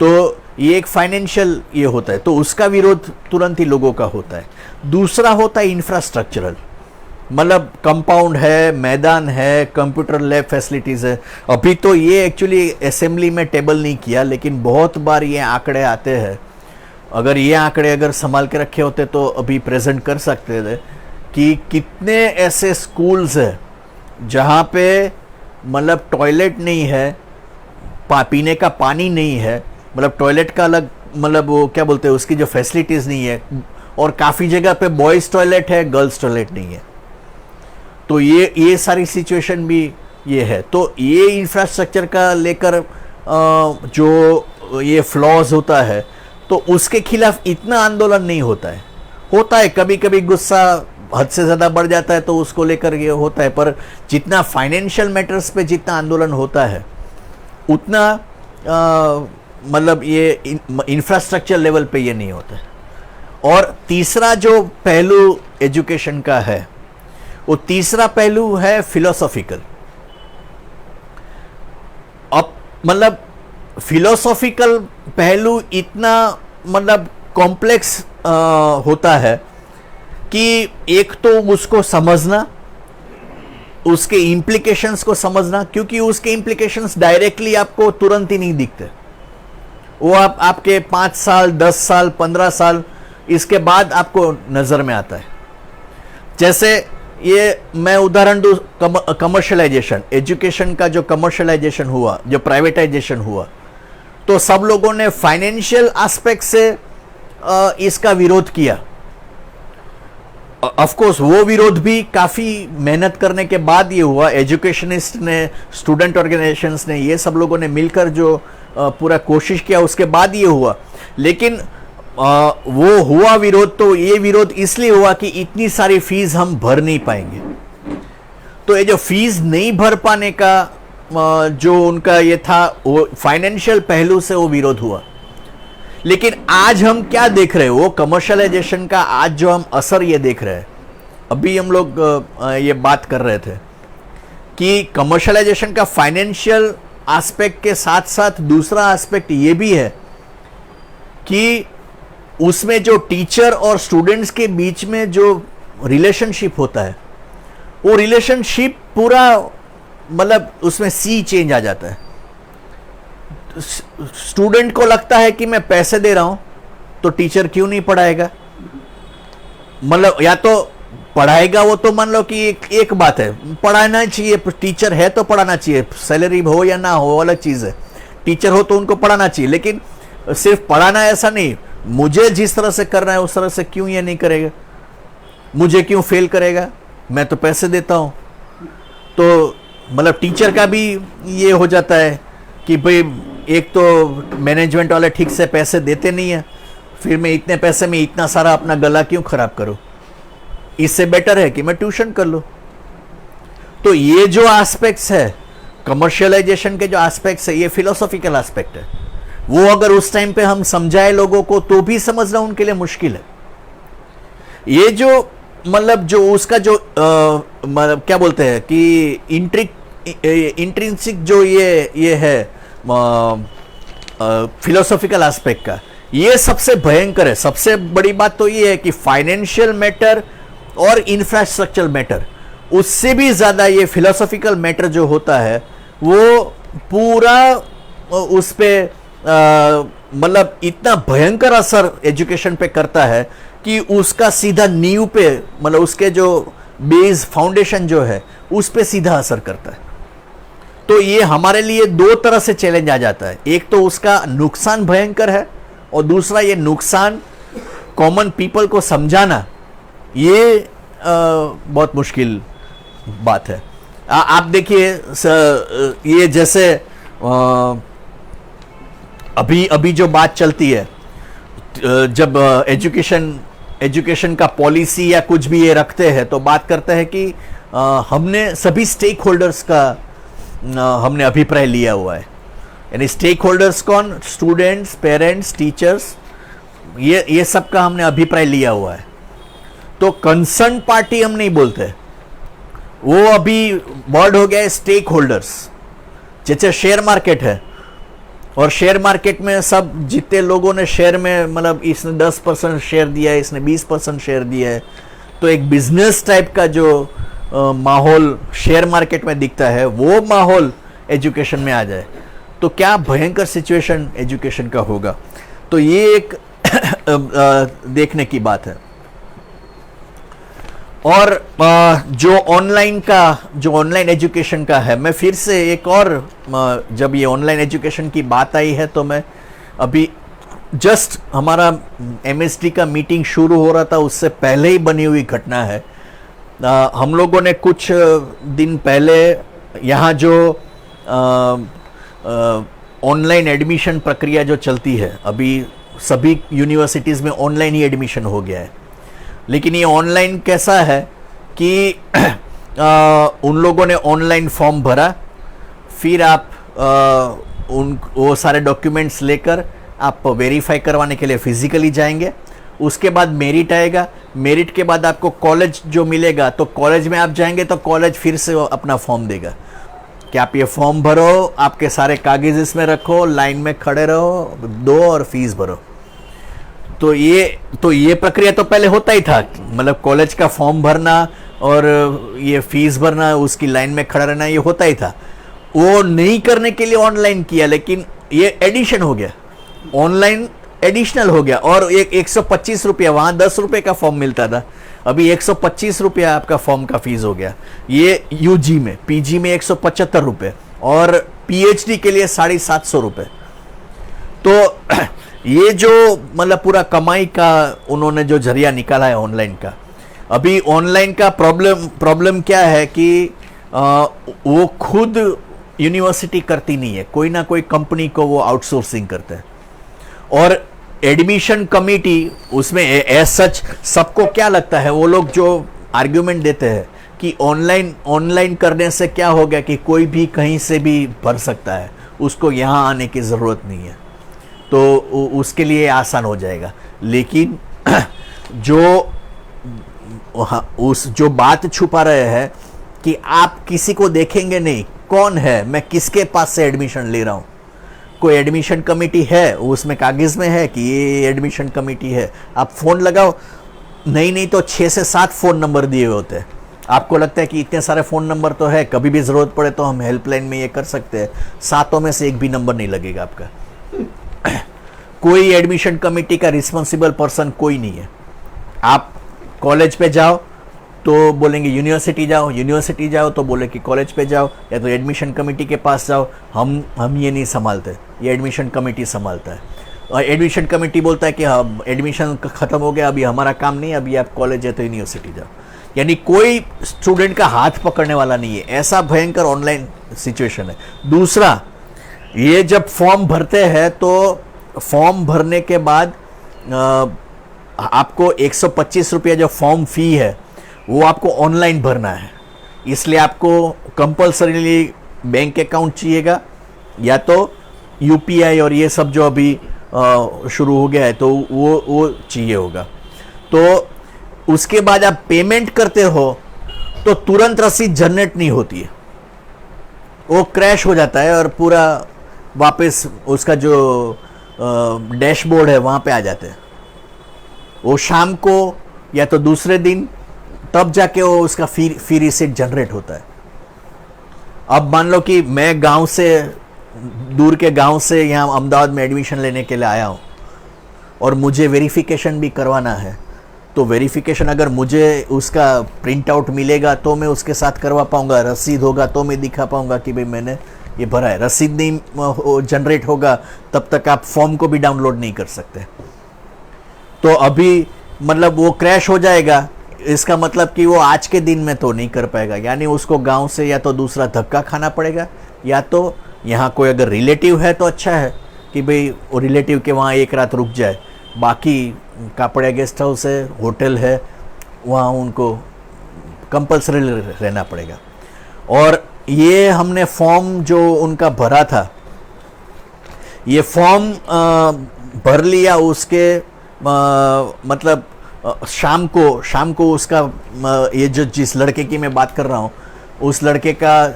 तो ये एक फाइनेंशियल ये होता है, तो उसका विरोध तुरंत ही लोगों का होता है। दूसरा होता है इंफ्रास्ट्रक्चरल, मतलब कंपाउंड है, मैदान है, कंप्यूटर लैब फैसिलिटीज़ है। अभी तो ये एक्चुअली असेंबली में टेबल नहीं किया, लेकिन बहुत बार ये आंकड़े आते हैं। अगर ये आंकड़े अगर संभाल के रखे होते तो अभी प्रेजेंट कर सकते थे कि कितने ऐसे स्कूल्स हैं जहाँ पे मतलब टॉयलेट नहीं है, पीने का पानी नहीं है, मतलब टॉयलेट का अलग, मतलब वो क्या बोलते हैं उसकी जो फैसिलिटीज़ नहीं है, और काफ़ी जगह पे बॉयज़ टॉयलेट है, गर्ल्स टॉयलेट नहीं है। तो ये सारी सिचुएशन भी ये है। तो ये इंफ्रास्ट्रक्चर का लेकर जो ये फ्लॉज होता है, तो उसके खिलाफ इतना आंदोलन नहीं होता है। कभी कभी गुस्सा हद से ज़्यादा बढ़ जाता है तो उसको लेकर ये होता है, पर जितना फाइनेंशियल मैटर्स पे जितना आंदोलन होता है उतना मतलब ये इंफ्रास्ट्रक्चर लेवल पे ये नहीं होता है। और तीसरा जो पहलू एजुकेशन का है, वो तीसरा पहलू है फिलोसॉफिकल। अब मतलब फिलोसॉफिकल पहलू इतना मतलब कॉम्प्लेक्स होता है कि एक तो उसको समझना, उसके इम्प्लीकेशंस को समझना, क्योंकि उसके इम्प्लीकेशंस डायरेक्टली आपको तुरंत ही नहीं दिखते, वो आपके 5 साल 10 साल 15 साल इसके बाद आपको नज़र में आता है। जैसे ये मैं उदाहरण दूं, कमर्शलाइजेशन, एजुकेशन का जो कमर्शलाइजेशन हुआ, जो प्राइवेटाइजेशन हुआ, तो सब लोगों ने फाइनेंशियल एस्पेक्ट से इसका विरोध किया। ऑफ कोर्स वो विरोध भी काफ़ी मेहनत करने के बाद ये हुआ। एजुकेशनिस्ट ने, स्टूडेंट ऑर्गेनाइजेशंस ने, ये सब लोगों ने मिलकर जो पूरा कोशिश किया, उसके बाद ये हुआ। लेकिन वो हुआ विरोध, तो ये विरोध इसलिए हुआ कि इतनी सारी फीस हम भर नहीं पाएंगे। तो ये जो फीस नहीं भर पाने का जो उनका ये था वो फाइनेंशियल पहलू से वो विरोध हुआ। लेकिन आज हम क्या देख रहे हैं, वो कमर्शियलाइजेशन का आज जो हम असर ये देख रहे हैं, अभी हम लोग ये बात कर रहे थे कि कमर्शियलाइजेशन का फाइनेंशियल एस्पेक्ट के साथ साथ दूसरा एस्पेक्ट ये भी है कि उसमें जो टीचर और स्टूडेंट्स के बीच में जो रिलेशनशिप होता है, वो रिलेशनशिप पूरा मतलब उसमें सी चेंज आ जाता है। स्टूडेंट को लगता है कि मैं पैसे दे रहा हूं तो टीचर क्यों नहीं पढ़ाएगा, मतलब या तो पढ़ाएगा वो तो मान लो कि एक बात है, पढ़ाना चाहिए, टीचर है तो पढ़ाना चाहिए, सैलरी हो या ना हो अलग चीज है, टीचर हो तो उनको पढ़ाना चाहिए, लेकिन सिर्फ पढ़ाना ऐसा नहीं, मुझे जिस तरह से करना है उस तरह से क्यों ये नहीं करेगा, मुझे क्यों फेल करेगा, मैं तो पैसे देता हूं। तो मतलब टीचर का भी ये हो जाता है कि भाई एक तो मैनेजमेंट वाले ठीक से पैसे देते नहीं है, फिर मैं इतने पैसे में इतना सारा अपना गला क्यों खराब करूं, इससे बेटर है कि मैं ट्यूशन कर लूं। तो ये जो एस्पेक्ट्स है कमर्शियलाइजेशन के, जो एस्पेक्ट्स है, ये फिलोसॉफिकल एस्पेक्ट है, वो अगर उस टाइम पे हम समझाए लोगों को तो भी समझना उनके लिए मुश्किल है। ये जो मतलब जो उसका जो मतलब क्या बोलते हैं कि इंट्रिंसिक जो ये है फिलोसॉफिकल एस्पेक्ट का, ये सबसे भयंकर है। सबसे बड़ी बात तो ये है कि फाइनेंशियल मैटर और इंफ्रास्ट्रक्चर मैटर, उससे भी ज्यादा ये फिलोसॉफिकल मैटर जो होता है वो पूरा उस पे मतलब इतना भयंकर असर एजुकेशन पे करता है कि उसका सीधा नींव पे, मतलब उसके जो बेस फाउंडेशन जो है उस पे सीधा असर करता है। तो ये हमारे लिए दो तरह से चैलेंज आ जाता है, एक तो उसका नुकसान भयंकर है और दूसरा ये नुकसान कॉमन पीपल को समझाना, ये बहुत मुश्किल बात है। आप देखिए ये जैसे अभी जो बात चलती है, जब एजुकेशन का पॉलिसी या कुछ भी ये रखते हैं तो बात करते हैं कि हमने सभी स्टेक होल्डर्स का हमने अभिप्राय लिया हुआ है। यानी स्टेक होल्डर्स कौन, स्टूडेंट्स, पेरेंट्स, टीचर्स, ये सब का हमने अभिप्राय लिया हुआ है। तो कंसर्न पार्टी हम नहीं बोलते, वो अभी वर्ड हो गया है स्टेक होल्डर्स। जैसे शेयर मार्केट है और शेयर मार्केट में सब जितने लोगों ने शेयर में, मतलब इसने 10% शेयर दिया है, इसने 20% शेयर दिया है, तो एक बिजनेस टाइप का जो माहौल शेयर मार्केट में दिखता है, वो माहौल एजुकेशन में आ जाए तो क्या भयंकर सिचुएशन एजुकेशन का होगा। तो ये एक देखने की बात है। और जो ऑनलाइन एजुकेशन का है, मैं फिर से एक और, जब ये ऑनलाइन एजुकेशन की बात आई है तो मैं अभी जस्ट हमारा MSD का मीटिंग शुरू हो रहा था, उससे पहले ही बनी हुई घटना है। हम लोगों ने कुछ दिन पहले यहाँ जो ऑनलाइन एडमिशन प्रक्रिया जो चलती है, अभी सभी यूनिवर्सिटीज़ में ऑनलाइन ही एडमिशन हो गया है। लेकिन ये ऑनलाइन कैसा है कि उन लोगों ने ऑनलाइन फॉर्म भरा, फिर आप वो सारे डॉक्यूमेंट्स लेकर आप वेरीफाई करवाने के लिए फिजिकली जाएंगे, उसके बाद मेरिट आएगा, मेरिट के बाद आपको कॉलेज जो मिलेगा, तो कॉलेज में आप जाएंगे तो कॉलेज फिर से अपना फॉर्म देगा कि आप ये फॉर्म भरो, आपके सारे कागज इसमें रखो, लाइन में खड़े रहो, दो और फीस भरो। तो ये प्रक्रिया तो पहले होता ही था, मतलब कॉलेज का फॉर्म भरना और ये फीस भरना, उसकी लाइन में खड़ा रहना, ये होता ही था। वो नहीं करने के लिए ऑनलाइन किया, लेकिन ये एडिशन हो गया, ऑनलाइन एडिशनल हो गया। और 125 रुपया, वहाँ 10 रुपये का फॉर्म मिलता था, अभी 125 रुपया आपका फॉर्म का फीस हो गया। ये यूजी में, पीजी में 175 रुपये और पीएचडी के लिए 750 रुपये। तो ये जो मतलब पूरा कमाई का उन्होंने जो जरिया निकाला है ऑनलाइन का, अभी ऑनलाइन का प्रॉब्लम क्या है कि वो खुद यूनिवर्सिटी करती नहीं है, कोई ना कोई कंपनी को वो आउटसोर्सिंग करते हैं। और एडमिशन कमेटी उसमें एज सच सबको क्या लगता है, वो लोग जो आर्ग्यूमेंट देते हैं कि ऑनलाइन करने से क्या हो गया कि कोई भी कहीं से भी भर सकता है, उसको यहाँ आने की ज़रूरत नहीं है, तो उसके लिए आसान हो जाएगा। लेकिन जो बात छुपा रहे हैं कि आप किसी को देखेंगे नहीं, कौन है, मैं किसके पास से एडमिशन ले रहा हूँ, कोई एडमिशन कमेटी है, उसमें कागज़ में है कि ये एडमिशन कमेटी है, आप फ़ोन लगाओ, नहीं तो 6 से 7 फ़ोन नंबर दिए हुए होते हैं। आपको लगता है कि इतने सारे फ़ोन नंबर तो है, कभी भी ज़रूरत पड़े तो हम हेल्पलाइन में ये कर सकते हैं, 7 में से एक भी नंबर नहीं लगेगा आपका। कोई एडमिशन कमेटी का रिस्पॉन्सिबल पर्सन कोई नहीं है। आप कॉलेज पे जाओ तो बोलेंगे यूनिवर्सिटी जाओ तो बोले कि कॉलेज पे जाओ, या तो एडमिशन कमेटी के पास जाओ। हम ये नहीं संभालते, ये एडमिशन कमेटी संभालता है। और एडमिशन कमेटी बोलता है कि हाँ एडमिशन ख़त्म हो गया, अभी हमारा काम नहीं है, अभी आप कॉलेज है तो यूनिवर्सिटी जाओ। यानी कोई स्टूडेंट का हाथ पकड़ने वाला नहीं है। ऐसा भयंकर ऑनलाइन सिचुएशन है। दूसरा, ये जब फॉर्म भरते हैं तो फॉर्म भरने के बाद आपको 125 रुपया जो फॉर्म फ़ी है वो आपको ऑनलाइन भरना है, इसलिए आपको कंपल्सरीली बैंक अकाउंट चाहिएगा, या तो यूपीआई और ये सब जो अभी शुरू हो गया है तो वो चाहिए होगा। तो उसके बाद आप पेमेंट करते हो तो तुरंत रसीद जनरेट नहीं होती है, वो क्रैश हो जाता है और पूरा वापस उसका जो डैशबोर्ड है वहाँ पे आ जाते हैं। वो शाम को या तो दूसरे दिन तब जाके वो उसका फी रिसीट जनरेट होता है। अब मान लो कि मैं गांव से, दूर के गांव से यहाँ अहमदाबाद में एडमिशन लेने के लिए आया हूँ और मुझे वेरिफिकेशन भी करवाना है, तो वेरिफिकेशन अगर मुझे उसका प्रिंट आउट मिलेगा तो मैं उसके साथ करवा पाऊँगा, रसीद होगा तो मैं दिखा पाऊँगा कि भाई मैंने ये भरा है। रसीद नहीं जनरेट होगा तब तक आप फॉर्म को भी डाउनलोड नहीं कर सकते। तो अभी मतलब वो क्रैश हो जाएगा, इसका मतलब कि वो आज के दिन में तो नहीं कर पाएगा, यानी उसको गांव से या तो दूसरा धक्का खाना पड़ेगा, या तो यहाँ कोई अगर रिलेटिव है तो अच्छा है कि भाई वो रिलेटिव के वहाँ एक रात रुक जाए, बाकी कापड़िया गेस्ट हाउस है, होटल है, वहाँ उनको कंपल्सरी रहना पड़ेगा। और ये हमने फॉर्म जो उनका भरा था, ये फॉर्म भर लिया, उसके मतलब शाम को उसका ये जो जिस लड़के की मैं बात कर रहा हूँ उस लड़के का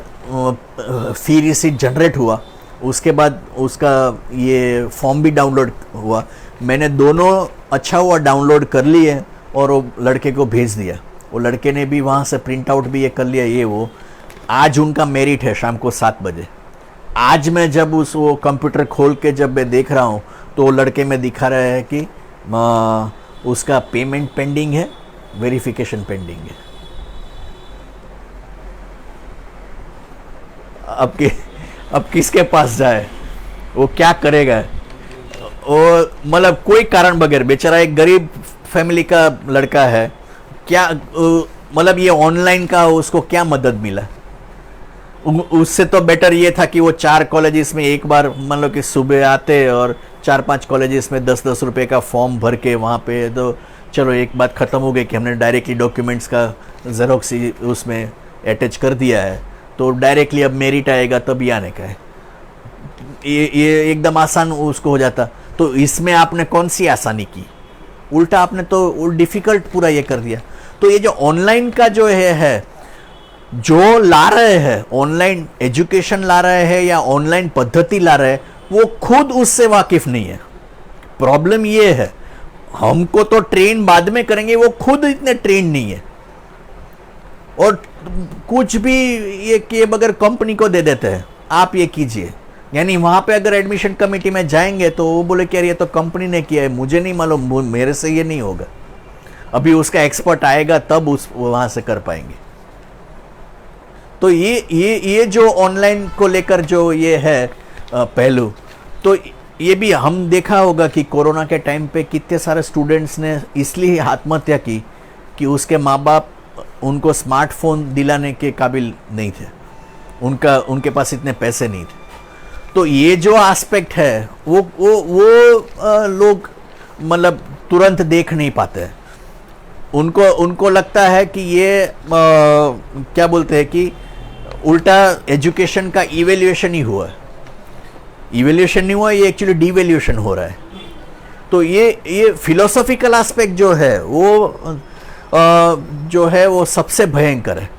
फी रिसीट जनरेट हुआ, उसके बाद उसका ये फॉर्म भी डाउनलोड हुआ। मैंने दोनों अच्छा हुआ डाउनलोड कर लिए और वो लड़के को भेज दिया, वो लड़के ने भी वहाँ से प्रिंट आउट भी ये कर लिया। ये वो आज उनका मेरिट है शाम को 7 बजे। आज मैं जब वो कंप्यूटर खोल के जब मैं देख रहा हूँ तो वो लड़के में दिखा रहा है कि उसका पेमेंट पेंडिंग है, वेरिफिकेशन पेंडिंग है। अब किसके पास जाए, वो क्या करेगा? वो मतलब कोई कारण बगैर, बेचारा एक गरीब फैमिली का लड़का है, क्या मतलब ये ऑनलाइन का उसको क्या मदद मिला? उससे तो बेटर ये था कि वो 4 कॉलेजेस में एक बार मान लो कि सुबह आते और 4-5 कॉलेजेस में 10-10 रुपए का फॉर्म भर के वहाँ पे, तो चलो एक बात ख़त्म हो गई कि हमने डायरेक्टली डॉक्यूमेंट्स का ज़ेरॉक्स उसमें अटैच कर दिया है, तो डायरेक्टली अब मेरिट आएगा तभी आने का है। ये एकदम आसान उसको हो जाता। तो इसमें आपने कौन सी आसानी की? उल्टा आपने तो डिफ़िकल्ट पूरा ये कर दिया। तो ये जो ऑनलाइन का जो है जो ला रहे हैं, ऑनलाइन एजुकेशन ला रहे हैं या ऑनलाइन पद्धति ला रहे हैं, वो खुद उससे वाकिफ नहीं है। प्रॉब्लम ये है, हमको तो ट्रेन बाद में करेंगे, वो खुद इतने ट्रेन नहीं है और कुछ भी ये किए बगैर कंपनी को दे देते हैं, आप ये कीजिए। यानी वहाँ पे अगर एडमिशन कमेटी में जाएंगे तो वो बोले कि यार ये तो कंपनी ने किया है, मुझे नहीं मालूम, मेरे से ये नहीं होगा। अभी उसका एक्सपर्ट आएगा तब वहाँ से कर पाएंगे। तो ये जो ऑनलाइन को लेकर जो ये है पहलू, तो ये भी हम देखा होगा कि कोरोना के टाइम पे कितने सारे स्टूडेंट्स ने इसलिए आत्महत्या की कि उसके माँ बाप उनको स्मार्टफोन दिलाने के काबिल नहीं थे, उनके पास इतने पैसे नहीं थे। तो ये जो एस्पेक्ट है वो लोग मतलब तुरंत देख नहीं पाते हैं। उनको उनको लगता है कि ये क्या बोलते हैं कि उल्टा एजुकेशन का इवेल्युएशन ही हुआ है। इवेल्युएशन नहीं हुआ, ये एक्चुअली डिवेल्युएशन हो रहा है। तो ये फिलोसॉफिकल एस्पेक्ट जो है वो सबसे भयंकर है।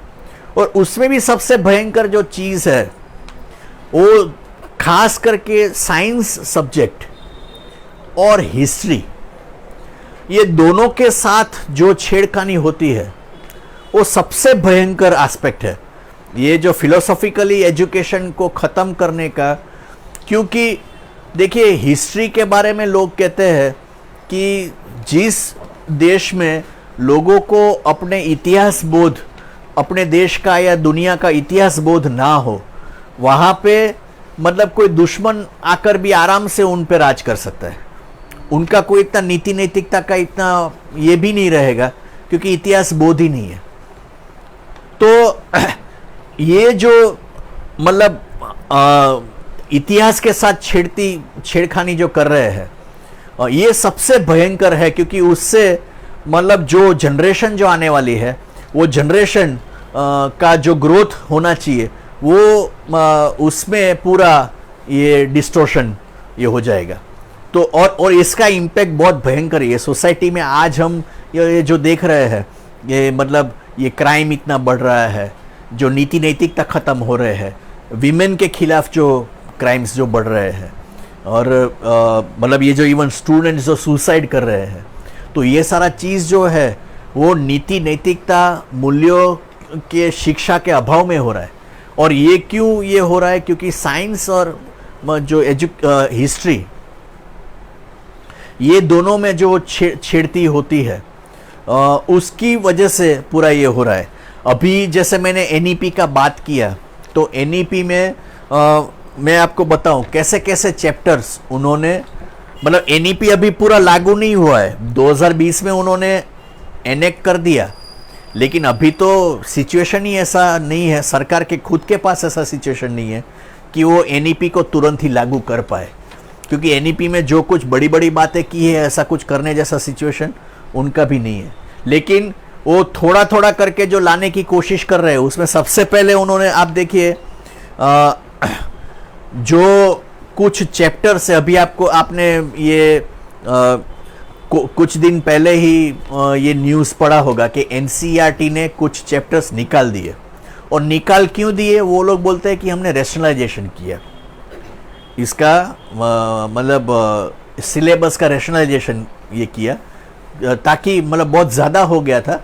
और उसमें भी सबसे भयंकर जो चीज़ है वो खास करके साइंस सब्जेक्ट और हिस्ट्री, ये दोनों के साथ जो छेड़खानी होती है वो सबसे भयंकर एस्पेक्ट है, ये जो फिलोसॉफिकली एजुकेशन को ख़त्म करने का। क्योंकि देखिए, हिस्ट्री के बारे में लोग कहते हैं कि जिस देश में लोगों को अपने इतिहास बोध, अपने देश का या दुनिया का इतिहास बोध ना हो, वहाँ पे मतलब कोई दुश्मन आकर भी आराम से उन पे राज कर सकता है। उनका कोई इतना नीति नैतिकता का इतना ये भी नहीं रहेगा, क्योंकि इतिहास बोध ही नहीं है। तो ये जो मतलब इतिहास के साथ छेड़खानी जो कर रहे हैं, ये सबसे भयंकर है। क्योंकि उससे मतलब जो जनरेशन जो आने वाली है, वो जनरेशन का जो ग्रोथ होना चाहिए वो उसमें पूरा ये डिस्टोर्शन ये हो जाएगा। तो और इसका इम्पैक्ट बहुत भयंकर है। ये सोसाइटी में आज हम ये जो देख रहे हैं, ये मतलब ये क्राइम इतना बढ़ रहा है, जो नीति नैतिकता ख़त्म हो रहे हैं, विमेन के खिलाफ जो क्राइम्स जो बढ़ रहे हैं, और मतलब ये जो इवन स्टूडेंट्स जो सुसाइड कर रहे हैं, तो ये सारा चीज़ जो है वो नीति नैतिकता मूल्यों के शिक्षा के अभाव में हो रहा है। और ये क्यों ये हो रहा है? क्योंकि साइंस और जो हिस्ट्री, ये दोनों में जो छेड़ती होती है, उसकी वजह से पूरा ये हो रहा है। अभी जैसे मैंने एनईपी का बात किया, तो एनईपी में मैं आपको बताऊं कैसे कैसे चैप्टर्स उन्होंने, मतलब एनईपी अभी पूरा लागू नहीं हुआ है, 2020 में उन्होंने एनेक्ट कर दिया, लेकिन अभी तो सिचुएशन ही ऐसा नहीं है, सरकार के खुद के पास ऐसा सिचुएशन नहीं है कि वो एनईपी को तुरंत ही लागू कर पाए। क्योंकि एनईपी में जो कुछ बड़ी बड़ी बातें की है, ऐसा कुछ करने जैसा सिचुएशन उनका भी नहीं है। लेकिन वो थोड़ा थोड़ा करके जो लाने की कोशिश कर रहे हैं, उसमें सबसे पहले उन्होंने, आप देखिए जो कुछ चैप्टर से अभी आपने ये कुछ दिन पहले ही ये न्यूज़ पढ़ा होगा कि एनसीईआरटी ने कुछ चैप्टर्स निकाल दिए। और निकाल क्यों दिए? वो लोग बोलते हैं कि हमने रैशनलाइजेशन किया, इसका मतलब सिलेबस का रैशनलाइजेशन ये किया, ताकि मतलब बहुत ज़्यादा हो गया था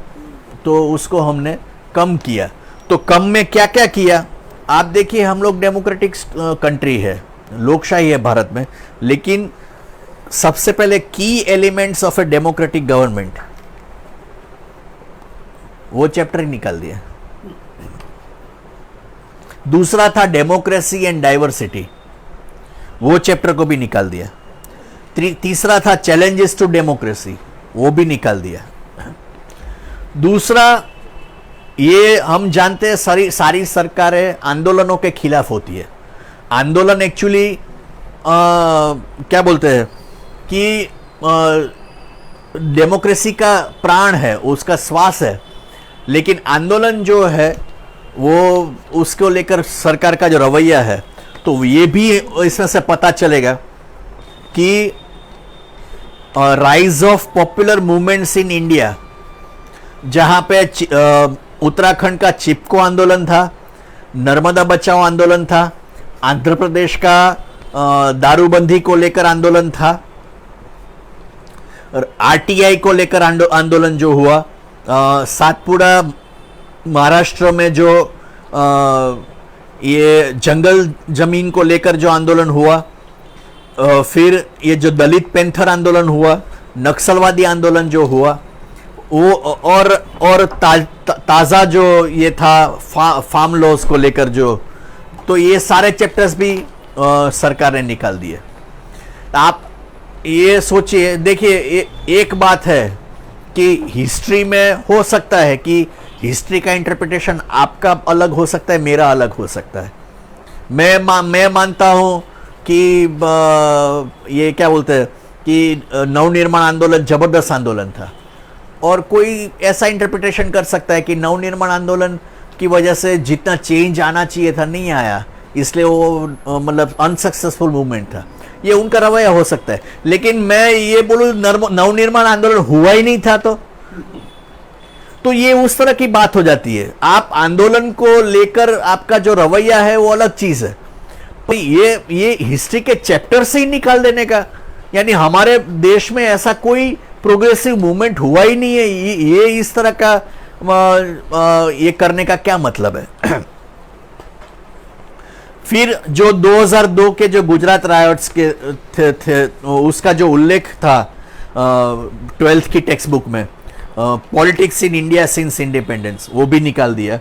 तो उसको हमने कम किया। तो कम में क्या क्या किया आप देखिए। हम लोग डेमोक्रेटिक कंट्री है, लोकशाही है भारत में, लेकिन सबसे पहले की elements of a democratic government, वो चैप्टर ही निकाल दिया। दूसरा था डेमोक्रेसी एंड डाइवर्सिटी, वो चैप्टर को भी निकाल दिया। तीसरा था चैलेंजेस टू डेमोक्रेसी, वो भी निकाल दिया। दूसरा, ये हम जानते हैं सारी सरकारें आंदोलनों के खिलाफ होती है। आंदोलन एक्चुअली क्या बोलते हैं कि डेमोक्रेसी का प्राण है, उसका श्वास है। लेकिन आंदोलन जो है वो उसको लेकर सरकार का जो रवैया है, तो ये भी इसमें से पता चलेगा कि rise of popular movements in India, जहां पे उत्तराखंड का चिपको आंदोलन था, नर्मदा बचाओ आंदोलन था, आंध्र प्रदेश का दारूबंदी को लेकर आंदोलन था, आरटीआई को लेकर आंदोलन जो हुआ, सातपुड़ा महाराष्ट्र में जो ये जंगल जमीन को लेकर जो आंदोलन हुआ, फिर ये जो दलित पैंथर आंदोलन हुआ, नक्सलवादी आंदोलन जो हुआ, वो और ताज़ा जो ये था फार्म लॉज को लेकर जो, तो ये सारे चैप्टर्स भी सरकार ने निकाल दिए। आप ये सोचिए, देखिए एक बात है कि हिस्ट्री में हो सकता है कि हिस्ट्री का इंटरप्रिटेशन आपका अलग हो सकता है, मेरा अलग हो सकता है। मैं मानता हूँ कि ये क्या बोलते हैं कि नवनिर्माण आंदोलन जबरदस्त आंदोलन था, और कोई ऐसा इंटरप्रिटेशन कर सकता है कि नवनिर्माण आंदोलन की वजह से जितना चेंज आना चाहिए था नहीं आया, इसलिए वो मतलब अनसक्सेसफुल मूवमेंट था। ये उनका रवैया हो सकता है, लेकिन मैं ये बोलूं नवनिर्माण आंदोलन हुआ ही नहीं था तो ये उस तरह की बात हो जाती है। आप आंदोलन को लेकर आपका जो रवैया है वो अलग चीज है। तो ये हिस्ट्री के चैप्टर से ही निकाल देने का, यानी हमारे देश में ऐसा कोई प्रोग्रेसिव मूवमेंट हुआ ही नहीं है, ये इस तरह का ये करने का क्या मतलब है? फिर जो 2002 के जो गुजरात रायोट्स के थे उसका जो उल्लेख था 12th की टेक्स्ट बुक में, politics in India since independence, वो भी निकाल दिया।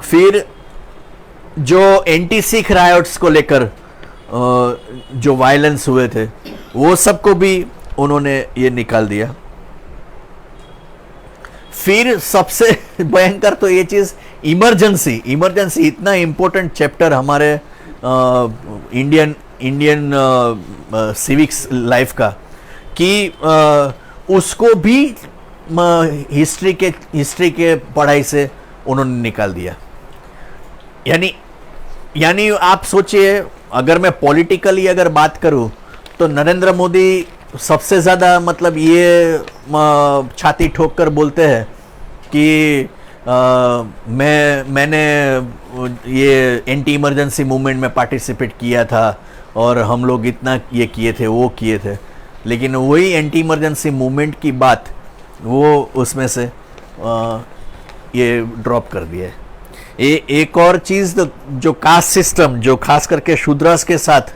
फिर जो एंटी सिख रायोट्स को लेकर जो वायलेंस हुए थे वो सबको भी उन्होंने ये निकाल दिया। फिर सबसे भयंकर तो ये चीज इमरजेंसी इतना इंपॉर्टेंट चैप्टर हमारे इंडियन सिविक्स लाइफ का, कि उसको भी हिस्ट्री के पढ़ाई से उन्होंने निकाल दिया। यानी आप सोचिए, अगर मैं पॉलिटिकली अगर बात करूं तो नरेंद्र मोदी सबसे ज़्यादा मतलब ये छाती ठोक कर बोलते हैं कि मैंने ये एंटी इमरजेंसी मूवमेंट में पार्टिसिपेट किया था और हम लोग इतना ये किए थे वो किए थे, लेकिन वही एंटी इमरजेंसी मूवमेंट की बात वो उसमें से ये ड्रॉप कर दिया है। एक और चीज़ जो कास्ट सिस्टम, जो खास करके शूद्रास के साथ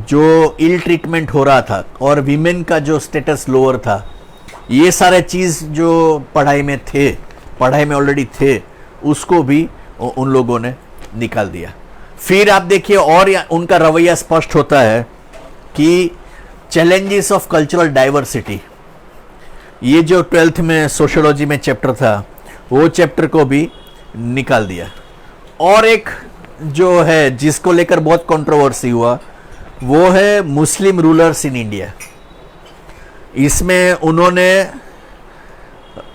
जो इल ट्रीटमेंट हो रहा था और वीमेन का जो स्टेटस लोअर था, ये सारे चीज़ जो पढ़ाई में ऑलरेडी थे, उसको भी उन लोगों ने निकाल दिया। फिर आप देखिए और उनका रवैया स्पष्ट होता है कि चैलेंजेस ऑफ कल्चरल डाइवर्सिटी, ये जो 12th में सोशियोलॉजी में चैप्टर था वो चैप्टर को भी निकाल दिया। और एक जो है जिसको लेकर बहुत कंट्रोवर्सी हुआ वो है मुस्लिम रूलर्स इन इंडिया। इसमें उन्होंने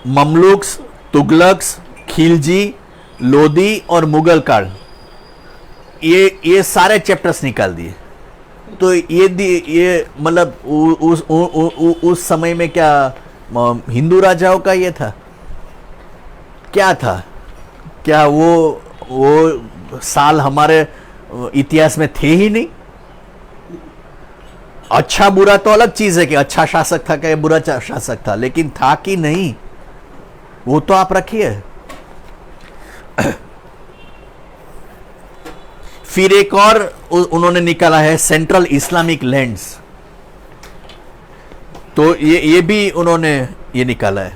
ममलुक्स, तुगलक्स, खिलजी, लोदी और मुगल काल, ये सारे चैप्टर्स निकाल दिए। तो ये मतलब उस समय में क्या हिंदू राजाओं का ये था, क्या था, क्या वो साल हमारे इतिहास में थे ही नहीं? अच्छा बुरा तो अलग चीज है कि अच्छा शासक था क्या बुरा शासक था, लेकिन था कि नहीं वो तो आप रखिए। फिर एक और उन्होंने निकाला है सेंट्रल इस्लामिक लैंड्स, तो ये भी उन्होंने ये निकाला है।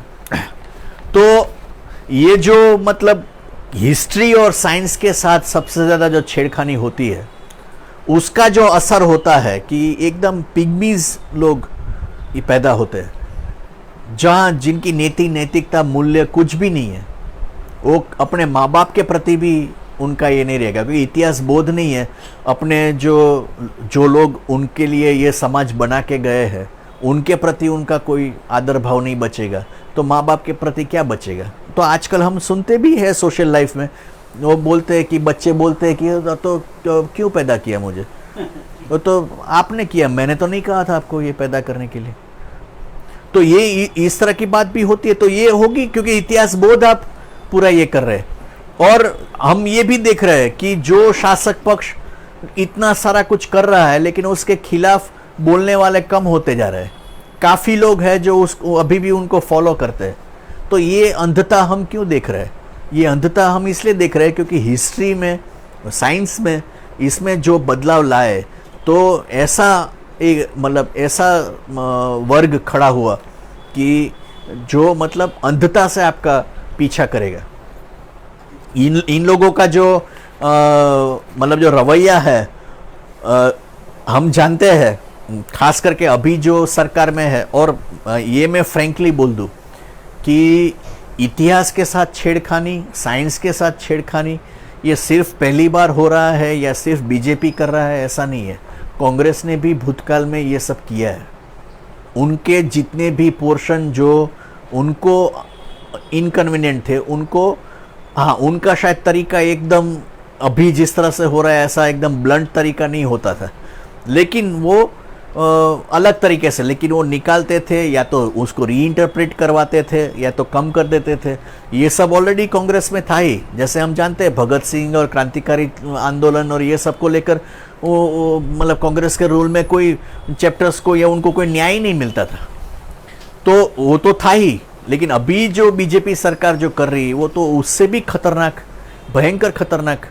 तो ये जो मतलब हिस्ट्री और साइंस के साथ सबसे ज़्यादा जो छेड़खानी होती है उसका जो असर होता है कि एकदम पिग्मीज लोग ये पैदा होते हैं, जहाँ जिनकी नैतिकता मूल्य कुछ भी नहीं है, वो अपने माँ बाप के प्रति भी उनका ये नहीं रहेगा, क्योंकि इतिहास बोध नहीं है। अपने जो लोग उनके लिए ये समाज बना के गए हैं उनके प्रति उनका कोई आदर भाव नहीं बचेगा, तो माँ बाप के प्रति क्या बचेगा? तो आजकल हम सुनते भी है सोशल लाइफ में, वो बोलते हैं कि बच्चे बोलते हैं कि तो क्यों पैदा किया मुझे, वो तो आपने किया, मैंने तो नहीं कहा था आपको ये पैदा करने के लिए। तो ये इस तरह की बात भी होती है। तो ये होगी क्योंकि इतिहास बोध आप पूरा ये कर रहे हैं। और हम ये भी देख रहे हैं कि जो शासक पक्ष इतना सारा कुछ कर रहा है लेकिन उसके खिलाफ बोलने वाले कम होते जा रहे हैं। काफ़ी लोग हैं जो उसको अभी भी उनको फॉलो करते हैं। तो ये अंधता हम क्यों देख रहे हैं? ये अंधता हम इसलिए देख रहे हैं क्योंकि हिस्ट्री में, साइंस में, इसमें जो बदलाव लाए तो ऐसा एक मतलब ऐसा वर्ग खड़ा हुआ कि जो मतलब अंधता से आपका पीछा करेगा। इन लोगों का जो मतलब जो रवैया है हम जानते हैं, खास करके अभी जो सरकार में है। और ये मैं फ्रैंकली बोल दूं कि इतिहास के साथ छेड़खानी, साइंस के साथ छेड़खानी ये सिर्फ पहली बार हो रहा है या सिर्फ बीजेपी कर रहा है, ऐसा नहीं है। कांग्रेस ने भी भूतकाल में ये सब किया है। उनके जितने भी पोर्शन जो उनको इनकन्वीनियंट थे, उनको, हाँ, उनका शायद तरीका एकदम अभी जिस तरह से हो रहा है ऐसा एकदम ब्लंट तरीका नहीं होता था, लेकिन वो अलग तरीके से, लेकिन वो निकालते थे, या तो उसको रीइंटरप्रेट करवाते थे या तो कम कर देते थे। ये सब ऑलरेडी कांग्रेस में था ही। जैसे हम जानते हैं भगत सिंह और क्रांतिकारी आंदोलन और ये सब को लेकर वो मतलब कांग्रेस के रूल में कोई चैप्टर्स को या उनको कोई न्याय नहीं मिलता था, तो वो तो था ही। लेकिन अभी जो बीजेपी सरकार जो कर रही है वो तो उससे भी खतरनाक, भयंकर खतरनाक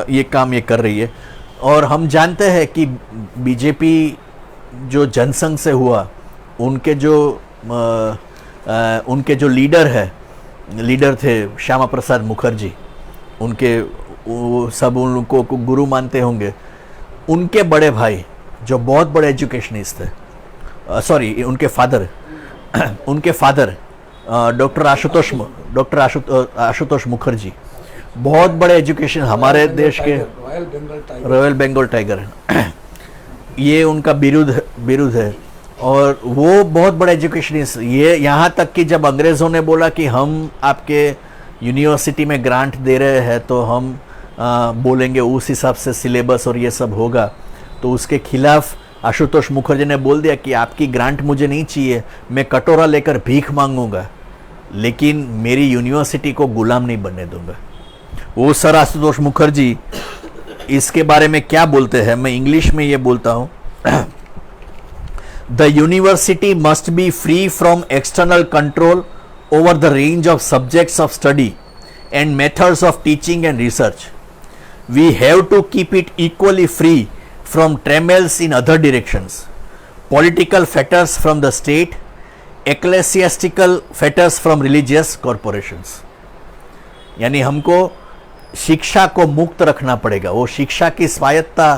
ये काम ये कर रही है। और हम जानते हैं कि बीजेपी जो जनसंघ से हुआ, उनके जो लीडर थे श्यामा प्रसाद मुखर्जी, उनके वो सब उनको गुरु मानते होंगे। उनके बड़े भाई जो बहुत बड़े एजुकेशनिस्ट थे, सॉरी उनके फादर डॉक्टर आशुतोष मुखर्जी, बहुत बड़े एजुकेशन हमारे देश के, रॉयल बंगाल टाइगर ये उनका बिरुद है। और वो बहुत बड़े एजुकेशनिस्ट, ये यहाँ तक कि जब अंग्रेज़ों ने बोला कि हम आपके यूनिवर्सिटी में ग्रांट दे रहे हैं तो हम बोलेंगे उस हिसाब से सिलेबस और ये सब होगा, तो उसके खिलाफ आशुतोष मुखर्जी ने बोल दिया कि आपकी ग्रांट मुझे नहीं चाहिए, मैं कटोरा लेकर भीख मांगूंगा, लेकिन मेरी यूनिवर्सिटी को गुलाम नहीं बनने दूंगा। वो सर आशुतोष मुखर्जी इसके बारे में क्या बोलते हैं, मैं इंग्लिश में ये बोलता हूँ। The university must be free from external control over the range of subjects of study and methods of teaching and research. We have to keep it equally free from trammels in other directions, political fetters from the state, ecclesiastical fetters from religious corporations. यानी हमको शिक्षा को मुक्त रखना पड़ेगा। वो शिक्षा की स्वायत्ता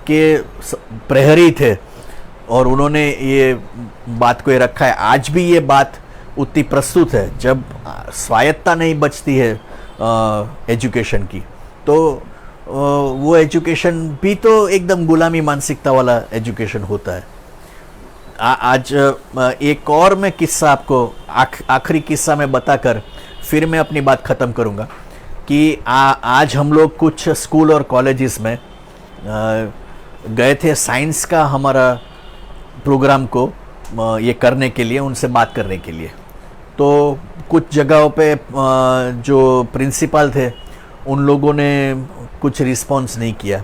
के प्रहरी थे और उन्होंने ये बात को ये रखा है। आज भी ये बात उतनी प्रस्तुत है। जब स्वायत्ता नहीं बचती है एजुकेशन की, तो वो एजुकेशन भी तो एकदम गुलामी मानसिकता वाला एजुकेशन होता है। आज एक और मैं किस्सा आपको आखिरी किस्सा में बताकर फिर मैं अपनी बात ख़त्म करूँगा कि आज हम लोग कुछ स्कूल और कॉलेजेस में गए थे साइंस का हमारा प्रोग्राम को ये करने के लिए, उनसे बात करने के लिए। तो कुछ जगहों पे जो प्रिंसिपल थे उन लोगों ने कुछ रिस्पॉन्स नहीं किया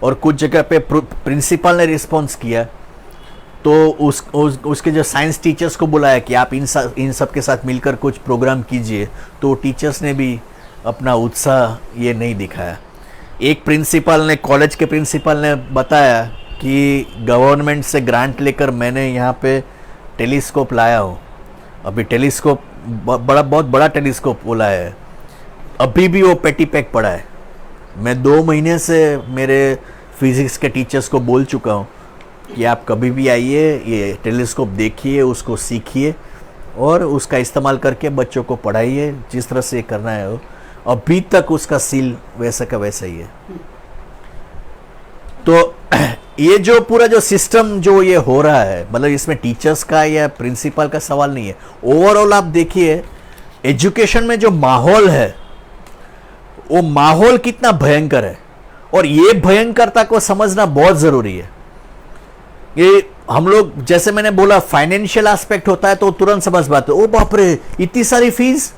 और कुछ जगह पे प्रिंसिपल ने रिस्पॉन्स किया। तो उसके जो साइंस टीचर्स को बुलाया कि आप इन सब के साथ मिलकर कुछ प्रोग्राम कीजिए, तो टीचर्स ने भी अपना उत्साह ये नहीं दिखाया। एक प्रिंसिपल ने, कॉलेज के प्रिंसिपल ने बताया कि गवर्नमेंट से ग्रांट लेकर मैंने यहाँ पे टेलीस्कोप लाया हूँ। अभी टेलीस्कोप बहुत बड़ा टेलीस्कोप बोला है, अभी भी वो पेटी पैक पड़ा है। मैं 2 महीने से मेरे फिज़िक्स के टीचर्स को बोल चुका हूँ कि आप कभी भी आइए, ये टेलीस्कोप देखिए, उसको सीखिए और उसका इस्तेमाल करके बच्चों को पढ़ाइए जिस तरह से करना है। वो अभी तक उसका सील वैसा का वैसा ही है। तो ये जो पूरा जो सिस्टम जो ये हो रहा है, मतलब इसमें टीचर्स का या प्रिंसिपल का सवाल नहीं है। ओवरऑल आप देखिए एजुकेशन में जो माहौल है वो माहौल कितना भयंकर है, और ये भयंकरता को समझना बहुत जरूरी है। ये हम लोग, जैसे मैंने बोला, फाइनेंशियल एस्पेक्ट होता है तो तुरंत समझ पाते, ओ बाप रे इतनी सारी फीस,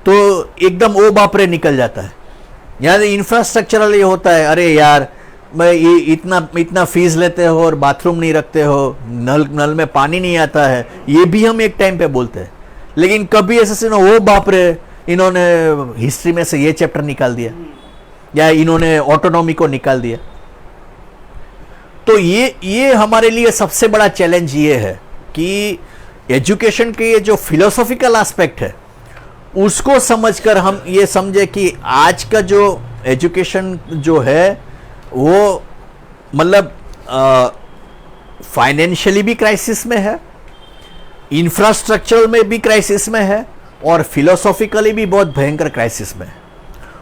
तो एकदम ओ बाप रे निकल जाता है। यानी इंफ्रास्ट्रक्चरल ये होता है, अरे यार मैं ये इतना फीस लेते हो और बाथरूम नहीं रखते हो, नल में पानी नहीं आता है, ये भी हम एक टाइम पे बोलते हैं। लेकिन कभी ऐसा सुनो, ओ बाप रे इन्होंने हिस्ट्री में से ये चैप्टर निकाल दिया या इन्होंने ऑटोनॉमी को निकाल दिया। तो ये हमारे लिए सबसे बड़ा चैलेंज ये है कि एजुकेशन के ये जो फिलोसॉफिकल एस्पेक्ट है उसको समझकर हम ये समझे कि आज का जो एजुकेशन जो है वो मतलब फाइनेंशियली भी क्राइसिस में है, इंफ्रास्ट्रक्चरल में भी क्राइसिस में है और फिलोसॉफिकली भी बहुत भयंकर क्राइसिस में है।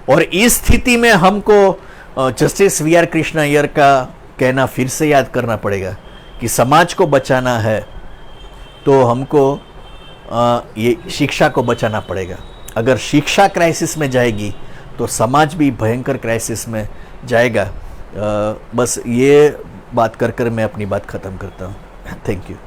और इस स्थिति में हमको justice V R Krishna Iyer का कहना फिर से याद करना पड़ेगा कि समाज को बचाना है तो हमको ये शिक्षा को बचाना पड़ेगा। अगर शिक्षा क्राइसिस में जाएगी तो समाज भी भयंकर क्राइसिस में जाएगा। बस ये बात कर कर मैं अपनी बात ख़त्म करता हूँ। Thank you.